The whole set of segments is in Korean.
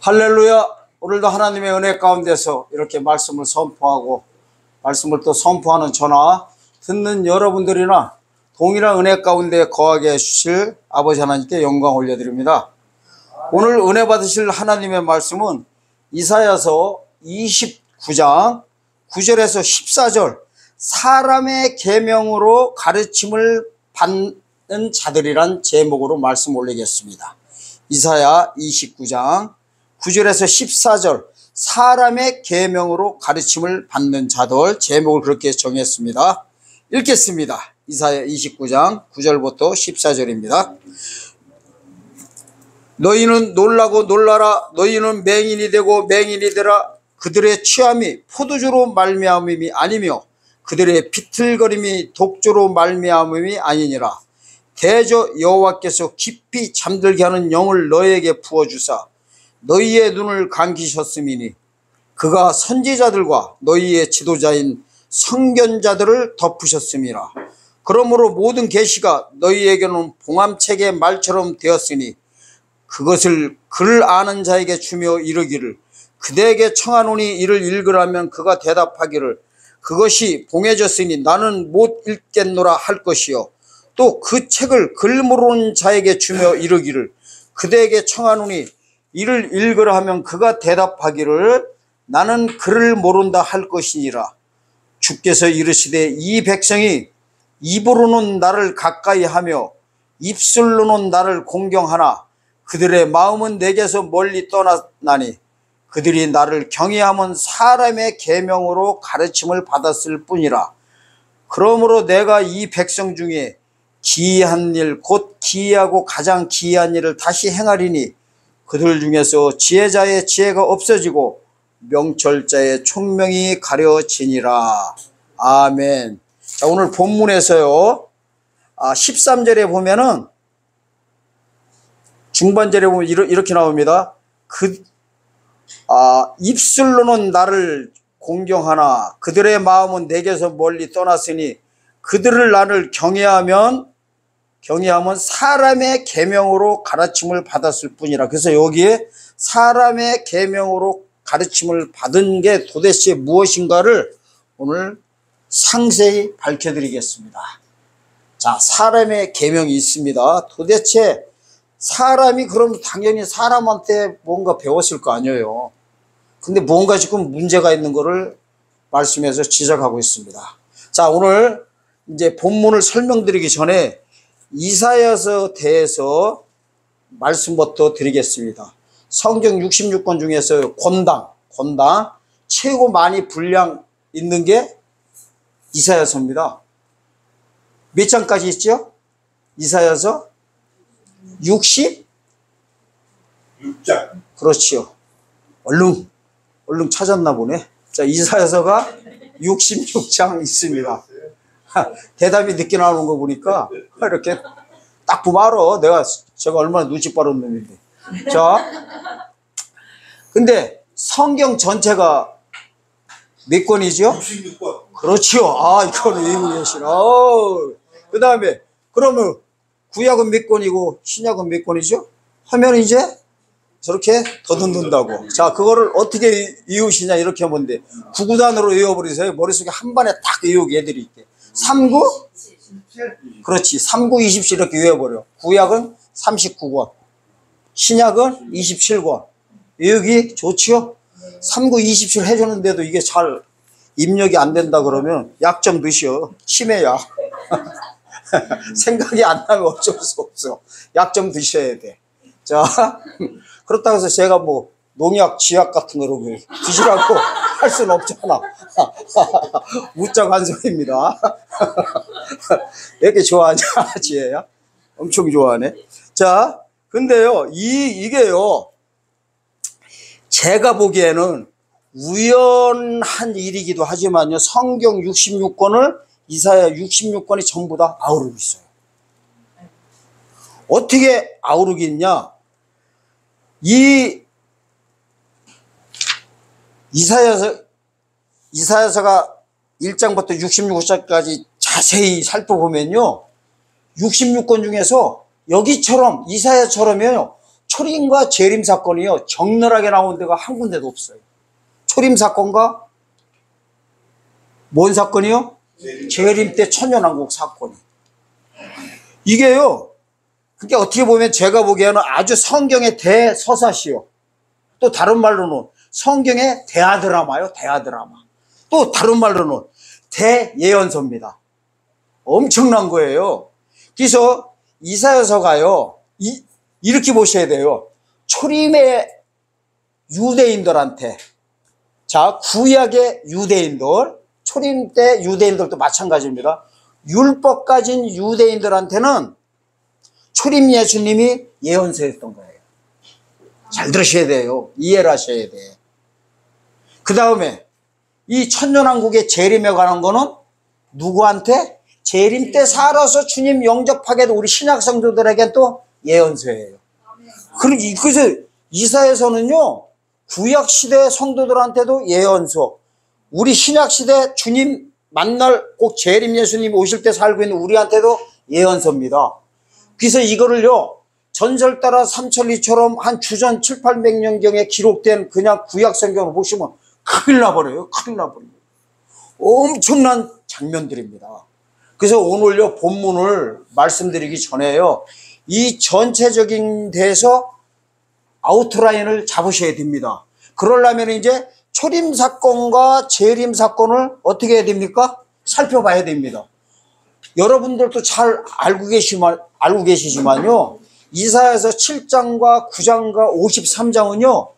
할렐루야. 오늘도 하나님의 은혜 가운데서 이렇게 말씀을 선포하고 말씀을 또 선포하는 저나 듣는 여러분들이나 동일한 은혜 가운데 거하게 해주실 아버지 하나님께 영광 올려드립니다. 오늘 은혜 받으실 하나님의 말씀은 이사야서 29장 9절에서 14절 사람의 계명으로 가르침을 받는 자들이란 제목으로 말씀 올리겠습니다. 이사야 29장 9절에서 14절 사람의 계명으로 가르침을 받는 자들, 제목을 그렇게 정했습니다. 읽겠습니다. 이사야 29장 9절부터 14절입니다. 너희는 놀라고 놀라라. 너희는 맹인이 되고 맹인이 되라. 그들의 취함이 포도주로 말미암음이 아니며 그들의 비틀거림이 독주로 말미암음이 아니니라. 대저 여호와께서 깊이 잠들게 하는 영을 너희에게 부어주사 너희의 눈을 감기셨음이니 그가 선지자들과 너희의 지도자인 선견자들을 덮으셨음이라. 그러므로 모든 계시가 너희에게는 봉암책의 말처럼 되었으니 그것을 글 아는 자에게 주며 이르기를 그대에게 청하노니 이를 읽으라면 그가 대답하기를 그것이 봉해졌으니 나는 못 읽겠노라 할 것이요 또 그 책을 글 모르는 자에게 주며 이르기를 그대에게 청하노니 이를 읽으라 하면 그가 대답하기를 나는 글을 모른다 할 것이니라. 주께서 이르시되 이 백성이 입으로는 나를 가까이 하며 입술로는 나를 공경하나 그들의 마음은 내게서 멀리 떠나나니 그들이 나를 경외하면 사람의 계명으로 가르침을 받았을 뿐이라. 그러므로 내가 이 백성 중에 기이한 일 곧 기이하고 가장 기이한 일을 다시 행하리니 그들 중에서 지혜자의 지혜가 없어지고 명철자의 총명이 가려지니라. 아멘. 자, 오늘 본문에서요 13절에 보면은 중반절에 보면 이렇게 나옵니다. 입술로는 나를 공경하나 그들의 마음은 내게서 멀리 떠났으니 그들을 나를 경외하면 사람의 계명으로 가르침을 받았을 뿐이라. 그래서 여기에 사람의 계명으로 가르침을 받은 게 도대체 무엇인가를 오늘 상세히 밝혀드리겠습니다. 자, 사람의 계명이 있습니다. 도대체 사람이 그럼 당연히 사람한테 뭔가 배웠을 거 아니에요. 근데 뭔가 지금 문제가 있는 거를 말씀에서 지적하고 있습니다. 자, 오늘 이제 본문을 설명드리기 전에 이사야서 대해서 말씀부터 드리겠습니다. 성경 66권 중에서 권당 최고 많이 분량 있는 게 이사야서입니다. 몇 장까지 있죠? 이사야서 66장. 그렇지요. 얼른 찾았나 보네. 자, 이사야서가 66장 있습니다. 대답이 늦게 나오는 거 보니까 이렇게 딱 보면 알아. 제가 얼마나 눈치 빠른 놈인데. 자, 근데 성경 전체가 몇 권이죠? 66권. 그렇지요. 이거는 외우고 계시나. 그 다음에 그러면 구약은 몇 권이고 신약은 몇 권이죠? 하면 이제 저렇게 더듬는다고. 자, 그거를 어떻게 외우시냐 이렇게 하면 돼. 구구단으로 외워버리세요. 머릿속에 한 번에 딱 외우게 해드릴게. 39? 그렇지. 39, 27 이렇게 외워버려. 구약은 39권. 신약은 27권. 외우기 좋지요? 39, 27 해주는데도 이게 잘 입력이 안 된다 그러면 약 좀 드셔. 치매약. 생각이 안 나면 어쩔 수 없어. 약 좀 드셔야 돼. 자, 그렇다고 해서 제가 뭐 농약, 지약 같은 거로 드시라고 할 수는 없잖아. 무짜 관성입니다. 왜 이렇게 좋아하냐, 지혜야? 엄청 좋아하네. 자, 근데요, 이게요, 제가 보기에는 우연한 일이기도 하지만요, 성경 66권을, 이사야 66권이 전부 다 아우르고 있어요. 어떻게 아우르고 있냐? 이 이사야서가 1장부터 66장까지 자세히 살펴보면요. 66권 중에서 여기처럼 이사야처럼요. 초림과 재림 사건이요, 적나라하게 나온 데가 한 군데도 없어요. 초림 사건과 뭔 사건이요? 재림 때 천년왕국 사건이. 이게요, 그게 어떻게 보면 제가 보기에는 아주 성경의 대서사시요, 또 다른 말로는 성경의 대하드라마요, 대하드라마. 또 다른 말로는 대예언서입니다. 엄청난 거예요. 그래서 이사야서가요, 이렇게 보셔야 돼요. 초림의 유대인들한테, 자, 구약의 유대인들, 초림 때 유대인들도 마찬가지입니다. 율법 가진 유대인들한테는 초림 예수님이 예언서였던 거예요. 잘 들으셔야 돼요. 이해를 하셔야 돼. 그 다음에 이 천년왕국의 재림에 관한 거는 누구한테? 재림 때 살아서 주님 영접하게 된 우리 신약 성도들에게 또 예언서예요. 그래서 이사야서는요, 구약 시대 성도들한테도 예언서, 우리 신약 시대 주님 만날 꼭 재림 예수님 오실 때 살고 있는 우리한테도 예언서입니다. 그래서 이거를요, 전설 따라 삼천리처럼 한 주전 7, 800년경에 기록된 그냥 구약 성경을 보시면 큰일 나버려요. 큰일 나버려요. 엄청난 장면들입니다. 그래서 오늘요, 본문을 말씀드리기 전에요, 이 전체적인 데서 아웃라인을 잡으셔야 됩니다. 그러려면 이제 초림 사건과 재림 사건을 어떻게 해야 됩니까? 살펴봐야 됩니다. 여러분들도 잘 알고 계시지만요, 이사야서 7장과 9장과 53장은요,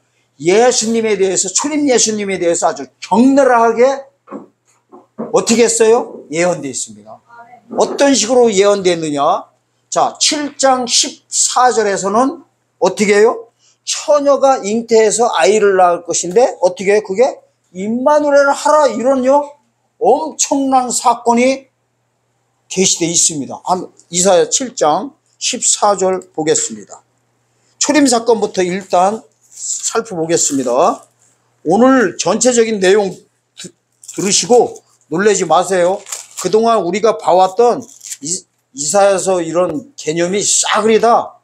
예수님에 대해서, 초림 예수님에 대해서 아주 격렬하게 어떻게 했어요? 예언되어 있습니다. 어떤 식으로 예언됐느냐? 자, 7장 14절에서는 어떻게 해요? 처녀가 잉태해서 아이를 낳을 것인데 어떻게 해요? 그게 임마누엘을 하라, 이런요, 엄청난 사건이 계시되어 있습니다. 이사야 7장 14절 보겠습니다. 초림 사건부터 일단 살펴보겠습니다. 오늘 전체적인 내용 들으시고 놀라지 마세요. 그동안 우리가 봐왔던 이사야서 이런 개념이 싸그리 다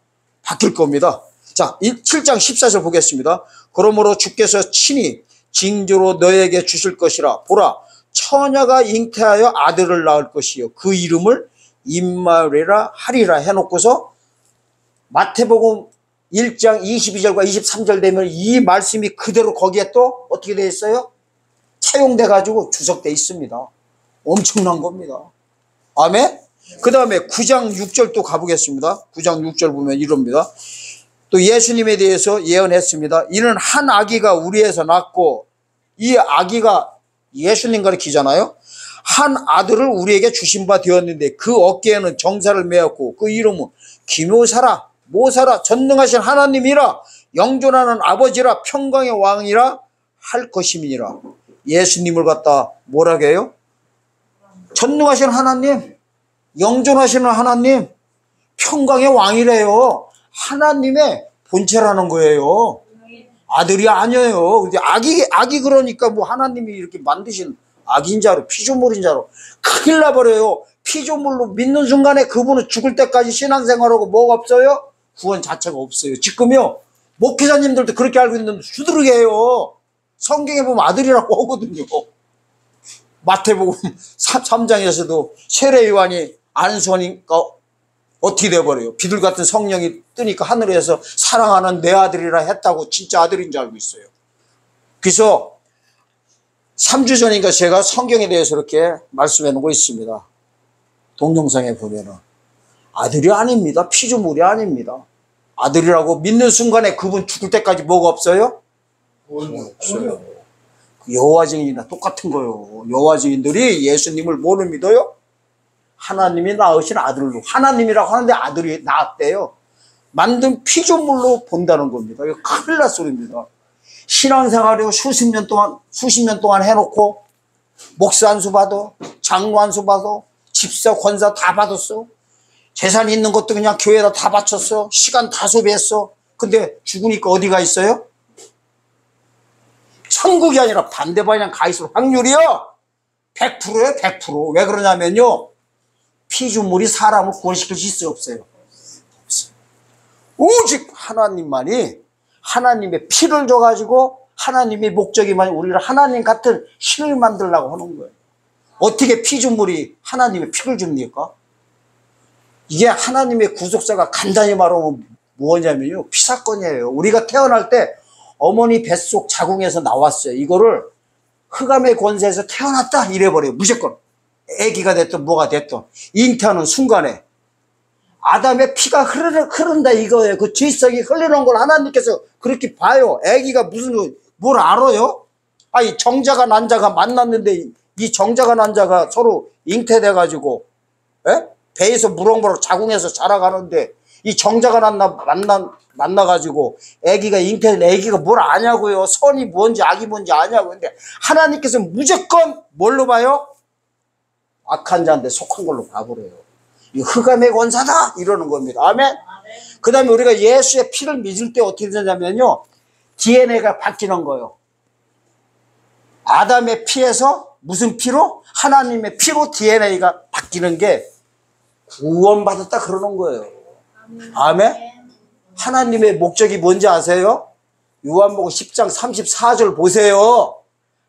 바뀔 겁니다. 자, 7장 14절 보겠습니다. 그러므로 주께서 친히 징조로 너에게 주실 것이라. 보라, 처녀가 잉태하여 아들을 낳을 것이요, 그 이름을 임마누엘이라 하리라 해놓고서 마태복음 1장 22절과 23절 되면 이 말씀이 그대로 거기에 또 어떻게 되어 있어요? 차용돼 가지고 주석되어 있습니다. 엄청난 겁니다. 아멘? 그 다음에 9장 6절 또 가보겠습니다. 9장 6절 보면 이럽니다. 또 예수님에 대해서 예언했습니다. 이는 한 아기가 우리에서 낳고, 이 아기가 예수님 가리키잖아요. 한 아들을 우리에게 주신 바 되었는데 그 어깨에는 정사를 메었고 그 이름은 기묘사라, 모사라, 전능하신 하나님이라, 영존하는 아버지라, 평강의 왕이라 할 것임이니라. 예수님을 갖다 뭐라고 해요? 전능하신 하나님, 영존하시는 하나님, 평강의 왕이래요. 하나님의 본체라는 거예요. 아들이 아니에요. 근데 아기 그러니까 뭐 하나님이 이렇게 만드신 악인 자로, 피조물인 자로 큰일 나버려요. 피조물로 믿는 순간에 그분은 죽을 때까지 신앙생활하고 뭐가 없어요? 구원 자체가 없어요. 지금요, 목회자님들도 그렇게 알고 있는데 수두룩해요. 성경에 보면 아들이라고 하거든요. 마태복음 3장에서도 세례 요한이 안수하니까 어떻게 돼버려요? 비둘 같은 성령이 뜨니까 하늘에서 사랑하는 내 아들이라 했다고 진짜 아들인 줄 알고 있어요. 그래서 3주 전인가 제가 성경에 대해서 이렇게 말씀해 놓고 있습니다. 동영상에 보면은 아들이 아닙니다. 피조물이 아닙니다. 아들이라고 믿는 순간에 그분 죽을 때까지 뭐가 없어요? 없어요. 여호와 증인이나 똑같은 거예요. 여호와 증인들이 예수님을 뭐를 믿어요? 하나님이 낳으신 아들로, 하나님이라고 하는데 아들이 낳았대요. 만든 피조물로 본다는 겁니다. 이거 큰일 날 소리입니다. 신앙생활을 수십 년 동안 해놓고 목사 안수 받아, 장로 안수 받아, 집사 권사 다 받았어. 재산 있는 것도 그냥 교회에다 다 바쳤어. 시간 다 소비했어. 근데 죽으니까 어디가 있어요? 천국이 아니라 반대 방향 가 있을 확률이요 100%예요. 100%. 왜 그러냐면요, 피조물이 사람을 구원시킬 수 있어요, 없어요? 없어요. 오직 하나님만이 하나님의 피를 줘가지고 하나님의 목적이만 우리를 하나님 같은 신을 만들려고 하는 거예요. 어떻게 피조물이 하나님의 피를 줍니까? 이게 하나님의 구속사가 간단히 말하면 뭐냐면요, 피사건이에요. 우리가 태어날 때 어머니 뱃속 자궁에서 나왔어요. 이거를 흑암의 권세에서 태어났다 이래버려요. 무조건 아기가 됐든 뭐가 됐든 잉태하는 순간에 아담의 피가 흐른다 이거예요. 그 죄성이 흘러는 걸 하나님께서 그렇게 봐요. 아기가 무슨 뭘 알아요? 아니 정자가 난자가 만났는데 이 정자가 난자가 서로 잉태돼 가지고 배에서 무럭무럭 자궁에서 자라가는데 이 정자가 만나 가지고 아기가 잉태된 아기가 뭘 아냐고요. 선이 뭔지 악이 뭔지 아냐고. 근데 하나님께서 무조건 뭘로 봐요? 악한 자인데 속한 걸로 봐버려요. 이 흑암의 권사다 이러는 겁니다. 아멘. 그 다음에 우리가 예수의 피를 믿을 때 어떻게 되냐면요, DNA가 바뀌는 거예요. 아담의 피에서 무슨 피로? 하나님의 피로 DNA가 바뀌는 게 구원받았다 그러는 거예요. 아멘. 하나님의 목적이 뭔지 아세요? 요한복음 10장 34절 보세요.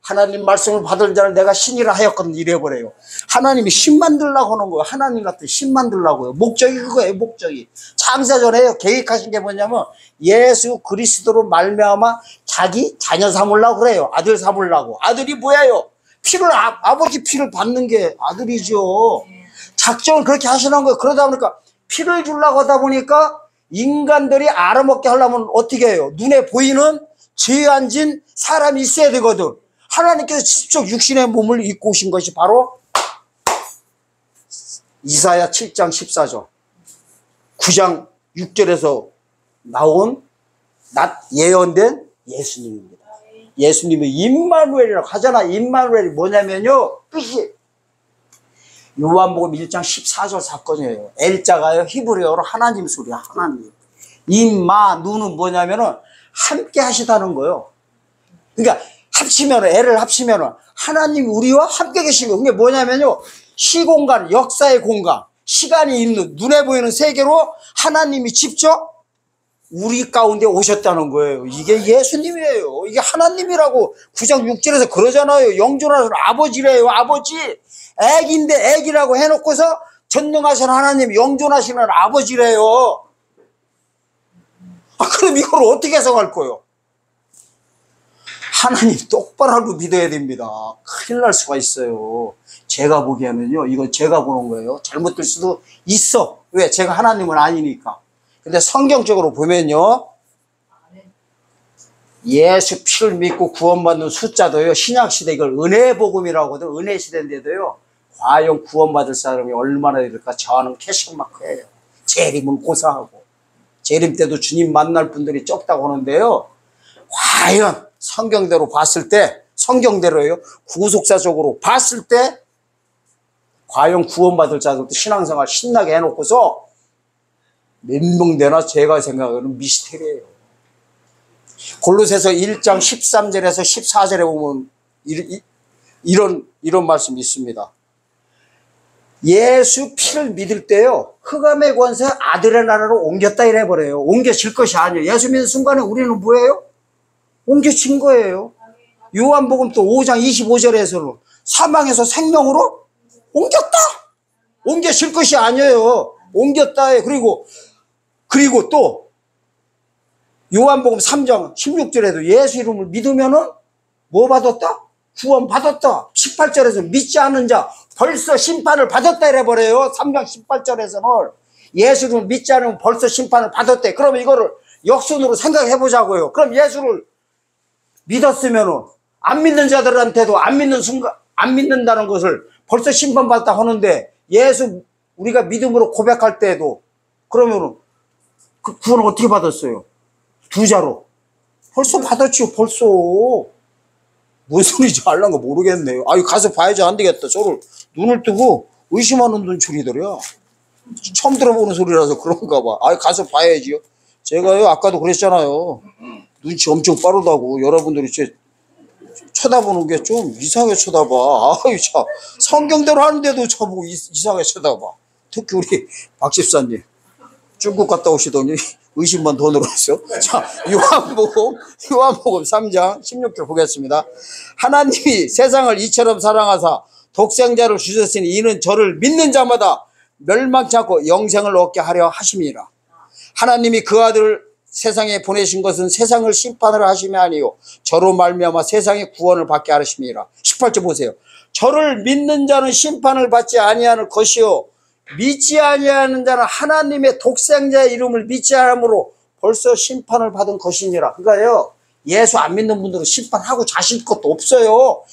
하나님 말씀을 받을 자는 내가 신이라 하였거든 이래버려요. 하나님이 신 만들려고 하는 거예요. 하나님 같은 신 만들려고요. 목적이 그거예요. 목적이 창세전에 계획하신 게 뭐냐면 예수 그리스도로 말미암아 자기 자녀 삼으려고 그래요. 아들 삼으려고. 아들이 뭐예요? 피를 아버지 피를 받는 게 아들이죠. 작정을 그렇게 하시는 거예요. 그러다 보니까 피를 주려고 하다 보니까 인간들이 알아먹게 하려면 어떻게 해요? 눈에 보이는 죄 안 진 사람이 있어야 되거든. 하나님께서 직접 육신의 몸을 입고 오신 것이 바로 이사야 7장 14절 9장 6절에서 나온 예언된 예수님입니다. 예수님이 임마누엘이라고 하잖아. 임마누엘이 뭐냐면요, 뜻이 요한복음 1장 14절 사건이에요. 엘자가요 히브리어로 하나님 소리야. 하나님. 임마누는 뭐냐면은 함께 하시다는 거예요. 그러니까 애를 합치면은 하나님 우리와 함께 계신 거예요. 그게 뭐냐면요, 시공간, 역사의 공간, 시간이 있는 눈에 보이는 세계로 하나님이 직접 우리 가운데 오셨다는 거예요. 이게 예수님이에요. 이게 하나님이라고 9장 6절에서 그러잖아요. 영존하신 아버지래요. 아버지. 애기인데 애기라고 해놓고서 전능하신 하나님, 영존하시는 아버지래요. 그럼 이걸 어떻게 해석할 거예요? 하나님 똑바로 믿어야 됩니다. 큰일 날 수가 있어요. 제가 보기에는요, 이건 제가 보는 거예요. 잘못될 수도 있어. 왜? 제가 하나님은 아니니까. 근데 성경적으로 보면요, 예수 피를 믿고 구원받는 숫자도요, 신약시대 이걸 은혜복음이라고 하거든. 은혜시대인데도요, 과연 구원받을 사람이 얼마나 될까? 저는 캐셔마크예요. 재림은 고사하고. 재림 때도 주님 만날 분들이 적다고 하는데요, 과연 성경대로 봤을 때, 성경대로요, 구속사적으로 봤을 때, 과연 구원받을 자들도 신앙생활 신나게 해놓고서 몇 명 되나 제가 생각하는 미스테리예요. 골로새서 1장 13절에서 14절에 보면 이런 말씀이 있습니다. 예수 피를 믿을 때요, 흑암의 권세 아들의 나라로 옮겼다 이래버려요. 옮겨질 것이 아니에요. 예수 믿는 순간에 우리는 뭐예요? 옮겨진 거예요. 요한복음 또 5장 25절에서는 사망에서 생명으로 옮겼다. 옮겨질 것이 아니에요. 옮겼다. 그리고 또 요한복음 3장 16절에도 예수 이름을 믿으면은 뭐 받았다? 구원 받았다. 18절에서 믿지 않는 자 벌써 심판을 받았다 이래버려요. 3장 18절에서는 예수 이름을 믿지 않으면 벌써 심판을 받았대. 그러면 이거를 역순으로 생각해 보자고요. 그럼 예수를 믿었으면은 안 믿는 자들한테도 안 믿는다는 것을 벌써 심판받았다 하는데, 예수 우리가 믿음으로 고백할 때에도 그러면은 그 구원을 어떻게 받았어요? 두 자로 벌써 받았지요. 벌써 뭔 소리인지 알란 거 모르겠네요. 아유, 가서 봐야지. 안 되겠다. 저를 눈을 뜨고 의심하는 눈초리더래요. 처음 들어보는 소리라서 그런가 봐. 아유, 가서 봐야지요. 제가요, 아까도 그랬잖아요. 눈치 엄청 빠르다고. 여러분들이 제 쳐다보는 게 좀 이상하게 쳐다봐. 아유, 참. 성경대로 하는데도 저보고 이상하게 쳐다봐. 특히 우리 박 집사님. 중국 갔다 오시더니 의심만 더 늘었어. 자, 요한복음 3장 16절 보겠습니다. 하나님이 세상을 이처럼 사랑하사 독생자를 주셨으니 이는 저를 믿는 자마다 멸망치 않고 영생을 얻게 하려 하심이라. 하나님이 그 아들을 세상에 보내신 것은 세상을 심판을 하심이 아니요 저로 말미암아 세상의 구원을 받게 하심이라. 18절 보세요. 저를 믿는 자는 심판을 받지 아니하는 것이요 믿지 아니하는 자는 하나님의 독생자의 이름을 믿지 않으므로 벌써 심판을 받은 것이니라. 그러니까요, 예수 안 믿는 분들은 심판하고 자실 것도 없어요.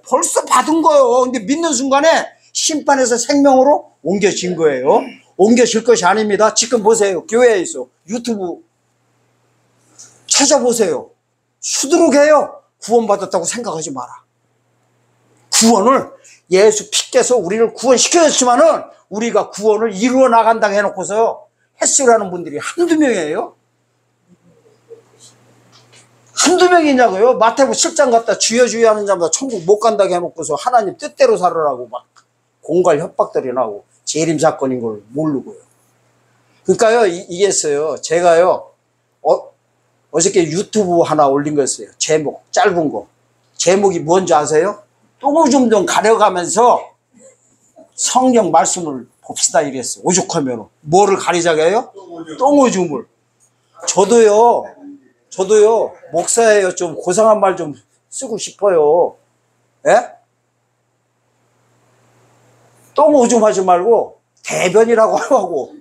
벌써 받은 거예요. 근데 믿는 순간에 심판에서 생명으로 옮겨진 거예요. 옮겨질 것이 아닙니다. 지금 보세요. 교회에 있어. 유튜브 찾아보세요. 수두룩해요. 구원받았다고 생각하지 마라. 구원을 예수 피께서 우리를 구원시켜줬지만은 우리가 구원을 이루어 나간다고 해놓고서 햇수라는 분들이 한두 명이에요. 한두 명이냐고요. 마태복음 10장 갔다 주여 주여 하는 자마다 천국 못 간다고 해놓고서 하나님 뜻대로 살으라고 막 공갈 협박들이 나오고 재림 사건인 걸 모르고요. 그러니까요, 이게있어요. 제가요 어저께 유튜브 하나 올린 거였어요. 제목 짧은 거. 제목이 뭔지 아세요? 똥오줌 좀 가려가면서 성경 말씀을 봅시다 이랬어요. 오죽하면 뭐를 가리자고 해요? 똥오줌을. 저도요 목사예요. 좀 고상한 말 좀 쓰고 싶어요. 예? 똥오줌 하지 말고 대변이라고 하고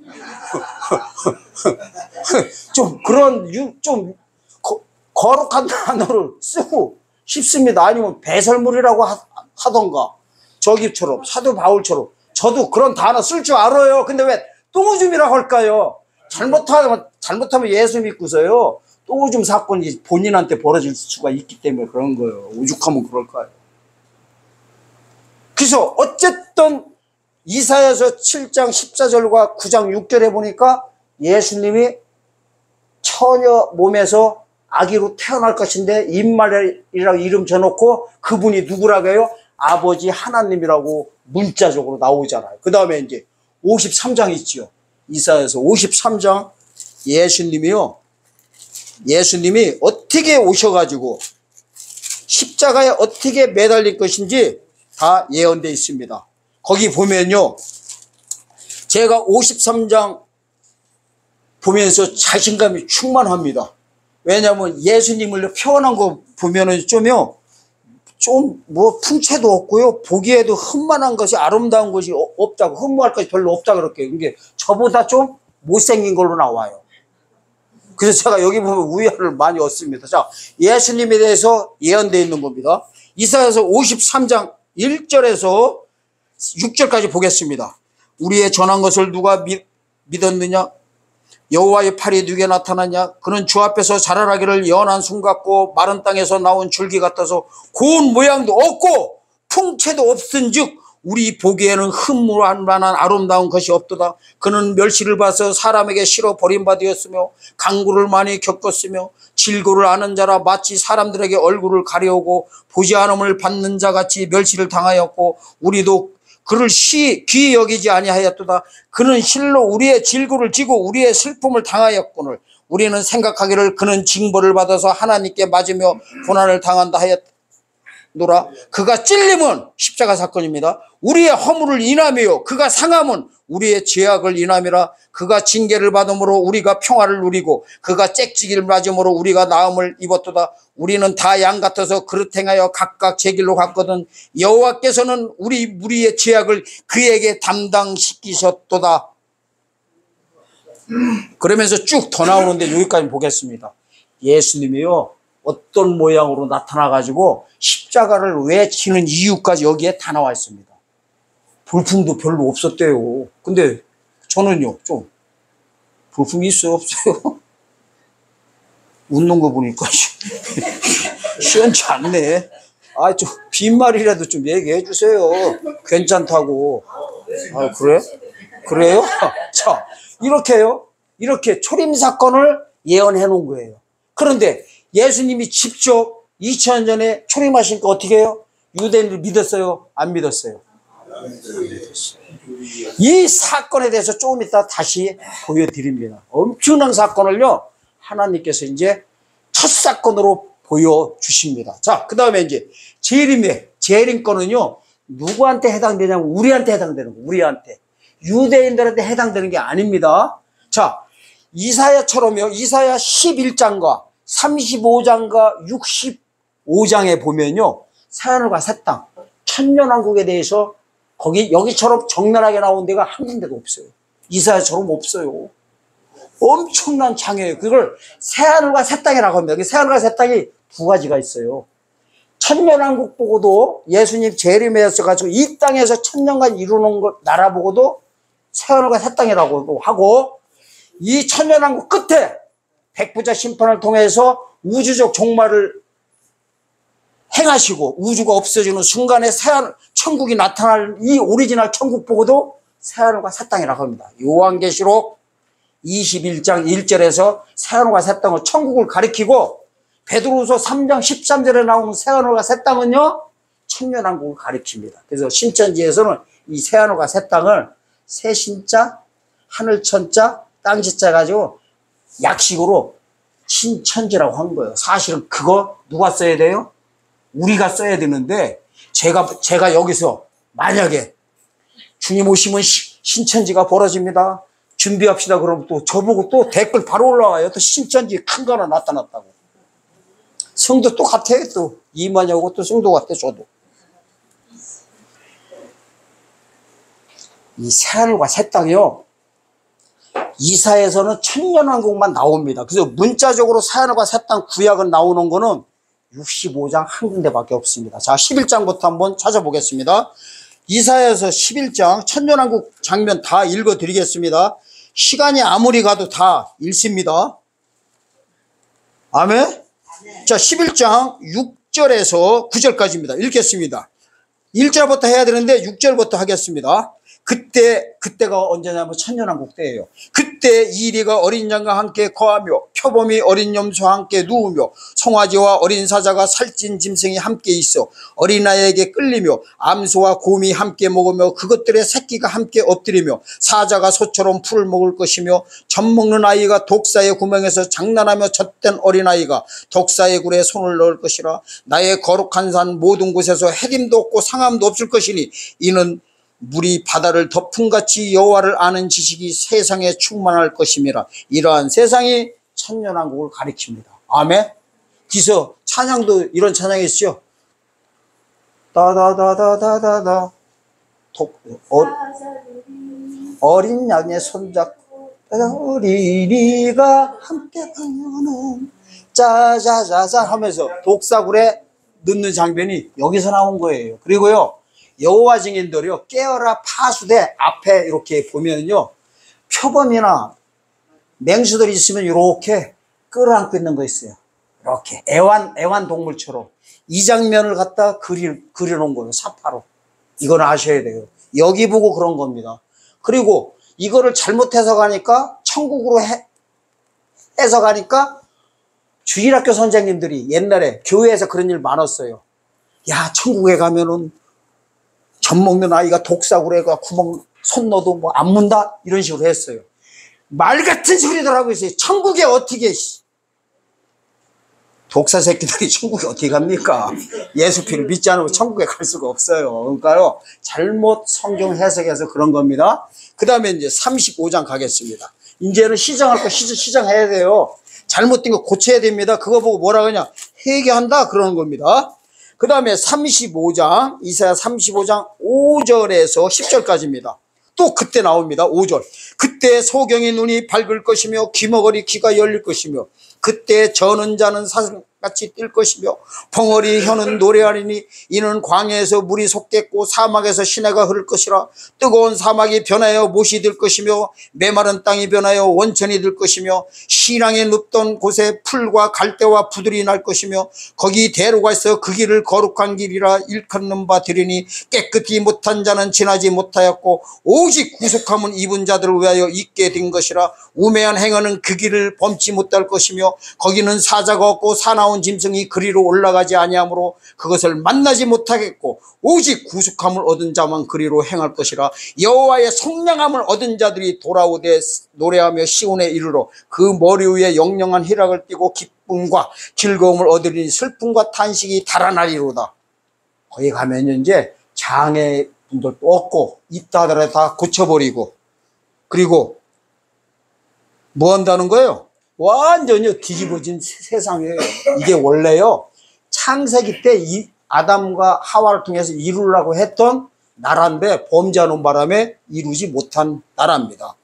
좀 그런 좀 거룩한 단어를 쓰고 싶습니다. 아니면 배설물이라고 하던가 저기처럼 사도 바울처럼. 저도 그런 단어 쓸 줄 알아요. 근데 왜 똥오줌이라고 할까요? 잘못하면 예수 믿고서요 똥오줌 사건이 본인한테 벌어질 수가 있기 때문에 그런 거예요. 오죽하면 그럴까요? 그래서 어쨌든 이사야서 7장 14절과 9장 6절에 보니까 예수님이 처녀 몸에서 아기로 태어날 것인데 임마누엘이라고 이름 져놓고 그분이 누구라고 해요? 아버지 하나님이라고 문자적으로 나오잖아요. 그 다음에 이제 53장 있죠. 이사야서 53장 예수님이 어떻게 오셔가지고 십자가에 어떻게 매달릴 것인지 다 예언되어 있습니다. 거기 보면요, 제가 53장 보면서 자신감이 충만합니다. 왜냐하면 예수님을 표현한 거 보면은 좀 뭐 풍채도 없고요, 보기에도 흠만한 것이 아름다운 것이 없다고, 흠모할 것이 별로 없다 그럴게요. 이게 저보다 좀 못생긴 걸로 나와요. 그래서 제가 여기 보면 우열을 많이 얻습니다. 자, 예수님에 대해서 예언되어 있는 겁니다. 이사야서 53장 1절에서 6절까지 보겠습니다. 우리의 전한 것을 누가 믿었느냐? 여호와의 팔이 누구에게 나타났냐? 그는 주 앞에서 자라나기를 연한 순 같고 마른 땅에서 나온 줄기 같아서 고운 모양도 없고 풍채도 없은즉 우리 보기에는 흠모할 만한 아름다운 것이 없도다. 그는 멸시를 받아서 사람에게 실어 버림받았으며 강구를 많이 겪었으며 질고를 아는 자라 마치 사람들에게 얼굴을 가려오고 보지 않음을 받는 자같이 멸시를 당하였고 우리도 그를 귀히 여기지 아니하였도다. 그는 실로 우리의 질고를 지고 우리의 슬픔을 당하였거늘 우리는 생각하기를 그는 징벌을 받아서 하나님께 맞으며 고난을 당한다 하였노라. 그가 찔림은 십자가 사건입니다. 우리의 허물을 인하며 그가 상함은 우리의 죄악을 인함이라. 그가 징계를 받음으로 우리가 평화를 누리고 그가 짹짹이를 맞음으로 우리가 나음을 입었도다. 우리는 다 양 같아서 그릇 행하여 각각 제 길로 갔거든 여호와께서는 우리 무리의 죄악을 그에게 담당시키셨도다. 그러면서 쭉 더 나오는데 여기까지 보겠습니다. 예수님이요 어떤 모양으로 나타나 가지고 십자가를 왜 치는 이유까지 여기에 다 나와 있습니다. 볼품도 별로 없었대요. 근데 저는요 좀 볼품이 있어요 없어요? 웃는 거 보니까 시원치 않네. 아, 좀 빈말이라도 좀 얘기해 주세요. 괜찮다고. 아, 그래? 그래요? 자, 이렇게요. 이렇게 초림 사건을 예언해 놓은 거예요. 그런데 예수님이 직접 2000년 전에 초림하시니까 어떻게 해요? 유대인들 믿었어요? 안 믿었어요? 이 사건에 대해서 조금 이따 다시 보여드립니다. 엄청난 사건을요, 하나님께서 이제 첫 사건으로 보여주십니다. 자, 그 다음에 이제 재림 거는요, 누구한테 해당되냐면 우리한테 해당되는 거예요. 우리한테. 유대인들한테 해당되는 게 아닙니다. 자, 이사야처럼요, 이사야 11장과 35장과 65장에 보면요, 새하늘과 새 땅, 천년왕국에 대해서 여기처럼 적나라하게 나온 데가 한 군데도 없어요. 이사야처럼 없어요. 엄청난 창이에요. 그걸 새하늘과 새 땅이라고 합니다. 새하늘과 새 땅이 두 가지가 있어요. 천년왕국 보고도 예수님 재림하셔가지고 이 땅에서 천년간 이루는 것 나라 보고도 새하늘과 새 땅이라고 하고, 이 천년왕국 끝에 백부자 심판을 통해서 우주적 종말을 행하시고 우주가 없어지는 순간에 천국이 나타날 이 오리지널 천국 보고도 새하늘과 새 땅이라고 합니다. 요한계시록 21장 1절에서 새하늘과 새 땅은 천국을 가리키고, 베드로후서 3장 13절에 나오는 새하늘과 새 땅은요, 천년왕국을 가리킵니다. 그래서 신천지에서는 이 새하늘과 새 땅을 새신자, 하늘천자, 땅지자 가지고 약식으로 신천지라고 한 거예요. 사실은 그거 누가 써야 돼요? 우리가 써야 되는데, 제가 여기서 만약에 주님 오시면 신천지가 벌어집니다, 준비합시다 그러면 또 저보고 또 댓글 바로 올라와요. 또 신천지 큰 거 하나 나타났다고. 성도 똑같아요. 또 이만하고 또 성도 같아. 저도 이 새하늘과 새 땅이요, 이사에서는 천년왕국만 나옵니다. 그래서 문자적으로 새하늘과 새 땅 구약은 나오는 거는 65장 한 군데밖에 없습니다. 자, 11장부터 한번 찾아보겠습니다. 이사야서 11장 천년왕국 장면 다 읽어드리겠습니다. 시간이 아무리 가도 다 읽습니다. 아멘? 자, 11장 6절에서 9절까지입니다. 읽겠습니다. 1절부터 해야 되는데 6절부터 하겠습니다. 그때가 언제냐면 천년왕국 때예요. 그때 이리가 어린 양과 함께 거하며 표범이 어린 염소와 함께 누우며 송아지와 어린 사자가 살찐 짐승이 함께 있어 어린아이에게 끌리며 암소와 곰이 함께 먹으며 그것들의 새끼가 함께 엎드리며 사자가 소처럼 풀을 먹을 것이며 젖먹는 아이가 독사의 구멍에서 장난하며 젖된 어린아이가 독사의 굴에 손을 넣을 것이라. 나의 거룩한 산 모든 곳에서 해림도 없고 상함도 없을 것이니 이는 물이 바다를 덮음같이 여호와를 아는 지식이 세상에 충만할 것임이라. 이러한 세상이 천년왕국을 가리킵니다. 아멘. 그래서 찬양도 이런 찬양이 있죠. 다다다다다다다 어린 양의 손잡고 어린이가 함께 가면은 짜자자자 하면서 독사굴에 넣는 장면이 여기서 나온 거예요. 그리고요, 여호와 증인들이요, 깨어라 파수대 앞에 이렇게 보면요, 표범이나 맹수들이 있으면 이렇게 끌어안고 있는 거 있어요. 이렇게 애완동물처럼 이 장면을 갖다 그려놓은 거예요. 사파로. 이건 아셔야 돼요. 여기 보고 그런 겁니다. 그리고 이거를 잘못 해석하니까 천국으로 해석하니까 주일학교 선생님들이 옛날에 교회에서 그런 일 많았어요. 야, 천국에 가면은 젖먹는 아이가 독사굴에 구멍 손 넣어도 뭐 안 문다? 이런 식으로 했어요. 말 같은 소리들 하고 있어요. 천국에 어떻게, 독사 새끼들이 천국에 어떻게 갑니까? 예수 피를 믿지 않으면 천국에 갈 수가 없어요. 그러니까요, 잘못 성경 해석해서 그런 겁니다. 그 다음에 이제 35장 가겠습니다. 이제는 시정할 거 시정해야 돼요. 잘못된 거 고쳐야 됩니다. 그거 보고 뭐라 그러냐, 회개한다 그러는 겁니다. 그 다음에 35장, 이사야 35장 5절에서 10절까지입니다. 또 그때 나옵니다. 5절. 그때 소경의 눈이 밝을 것이며 귀머거리 귀가 열릴 것이며 그때 저는 자는 사슴같이 뛸 것이며 벙어리 혀는 노래하리니 이는 광야에서 물이 솟겠고 사막에서 시내가 흐를 것이라. 뜨거운 사막이 변하여 못이 될 것이며 메마른 땅이 변하여 원천이 될 것이며 신앙에 눕던 곳에 풀과 갈대와 부들이 날 것이며 거기 대로가 있어 그 길을 거룩한 길이라 일컫는 바 되리니 깨끗이 못한 자는 지나지 못하였고 오직 구속함은 입은 자들을 위하여 있게 된 것이라. 우매한 행위는 그 길을 범치 못할 것이며 거기는 사자가 없고 사나 나온 짐승이 그리로 올라가지 아니하므로 그것을 만나지 못하겠고 오직 구속함을 얻은 자만 그리로 행할 것이라. 여호와의 성량함을 얻은 자들이 돌아오되 노래하며 시온에 이르러 그 머리 위에 영영한 희락을 띠고 기쁨과 즐거움을 얻으리니 슬픔과 탄식이 달아나리로다. 거기 가면 이제 장애분들도 없고 있다 하더라도 다 고쳐버리고, 그리고 뭐 한다는 거예요? 완전히 뒤집어진 세상이에요. 이게 원래요, 창세기 때 이 아담과 하와를 통해서 이루려고 했던 나라인데 범죄하는 바람에 이루지 못한 나라입니다.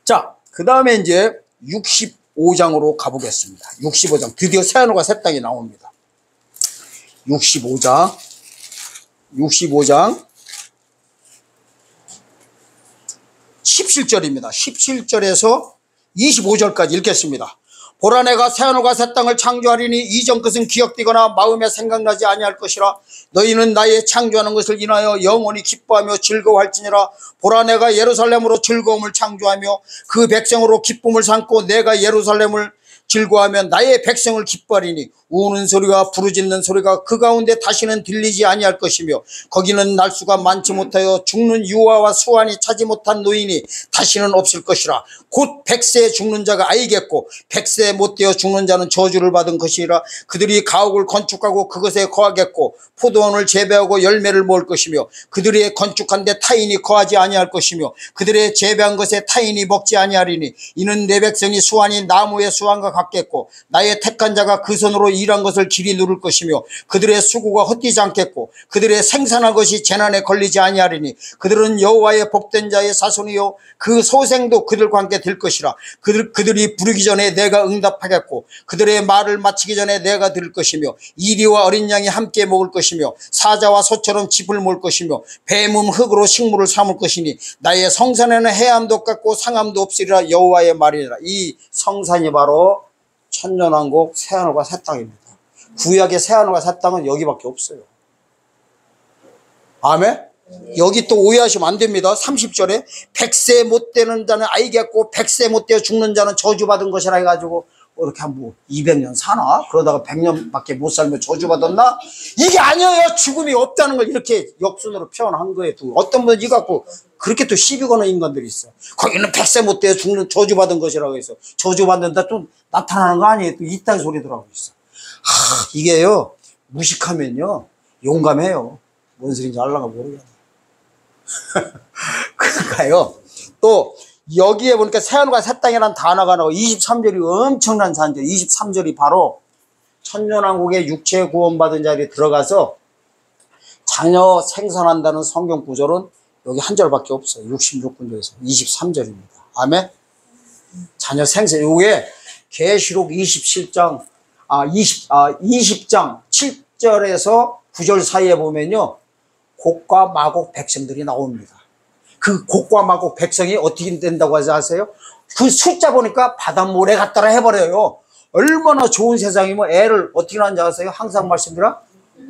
자, 그 다음에 이제 65장으로 가보겠습니다. 65장. 드디어 새하늘과 새 땅이 나옵니다. 65장 17절입니다. 17절에서 25절까지 읽겠습니다. 보라, 내가 새하늘과 새 땅을 창조하리니 이전 것은 기억되거나 마음에 생각나지 아니할 것이라. 너희는 나의 창조하는 것을 인하여 영원히 기뻐하며 즐거워할지니라. 보라, 내가 예루살렘으로 즐거움을 창조하며 그 백성으로 기쁨을 삼고 내가 예루살렘을 즐거워하면 나의 백성을 기뻐하리니 우는 소리와 부르짖는 소리가 그 가운데 다시는 들리지 아니할 것이며 거기는 날수가 많지 못하여 죽는 유아와 수완이 차지 못한 노인이 다시는 없을 것이라. 곧 100세에 죽는 자가 아이겠고 100세에 못되어 죽는 자는 저주를 받은 것이라. 그들이 가옥을 건축하고 그것에 거하겠고 포도원을 재배하고 열매를 모을 것이며 그들이 건축한 데 타인이 거하지 아니할 것이며 그들의 재배한 것에 타인이 먹지 아니하리니 이는 내 백성이 수완이 나무의 수완과 같겠고 나의 택한 자가 그 손으로 일한 것을 길이 누를 것이며 그들의 수고가 헛되지 않겠고 그들의 생산한 것이 재난에 걸리지 아니하리니 그들은 여호와의 복된 자의 자손이요 그 소생도 그들과 함께 될 것이라. 그들이 부르기 전에 내가 응답하겠고 그들의 말을 마치기 전에 내가 들을 것이며 이리와 어린 양이 함께 먹을 것이며 사자와 소처럼 짚을 모을 것이며 뱀은 흙으로 식물을 삼을 것이니 나의 성산에는 해암도 없고 상암도 없으리라. 여호와의 말이라. 이 성산이 바로 천년왕국 새하늘과 새 땅입니다. 구약의 새하늘과 새 땅은 여기밖에 없어요. 아멘? 여기 또 오해하시면 안 됩니다. 30절에 100세 못 되는 자는 아이겠고 100세 못 되어 죽는 자는 저주받은 것이라 해가지고 이렇게 한 뭐 200년 사나? 그러다가 100년밖에 못 살면 저주받았나? 이게 아니에요. 죽음이 없다는 걸 이렇게 역순으로 표현한 거예요. 어떤 분은 이거 갖고 그렇게 또 시비 거는 인간들이 있어. 거기는 100세 못 되어 죽는 저주받은 것이라고 해서 저주받는다 또 나타나는 거 아니에요. 또 이딴 소리들 하고 있어. 이게요, 무식하면요 용감해요. 뭔 소리인지 알라가 모르겠네. 그러니까요, 또 여기에 보니까 새하늘과 새 땅이라는 단어가 나오고 23절이 엄청난 단절. 23절이 바로 천년왕국의 육체 구원받은 자들이 들어가서 자녀 생산한다는 성경 구절은 여기 한 절밖에 없어요. 66군조에서 23절입니다. 아멘. 자녀 생산. 요게 계시록 27장 20장 7절에서 9절 사이에 보면요 곡과 마곡 백성들이 나옵니다. 그 곡과 마곡 백성이 어떻게 된다고 하지 아세요? 그 숫자 보니까 바닷모래 같다라 해버려요. 얼마나 좋은 세상이면 애를 어떻게 하는지 아세요? 항상 말씀드려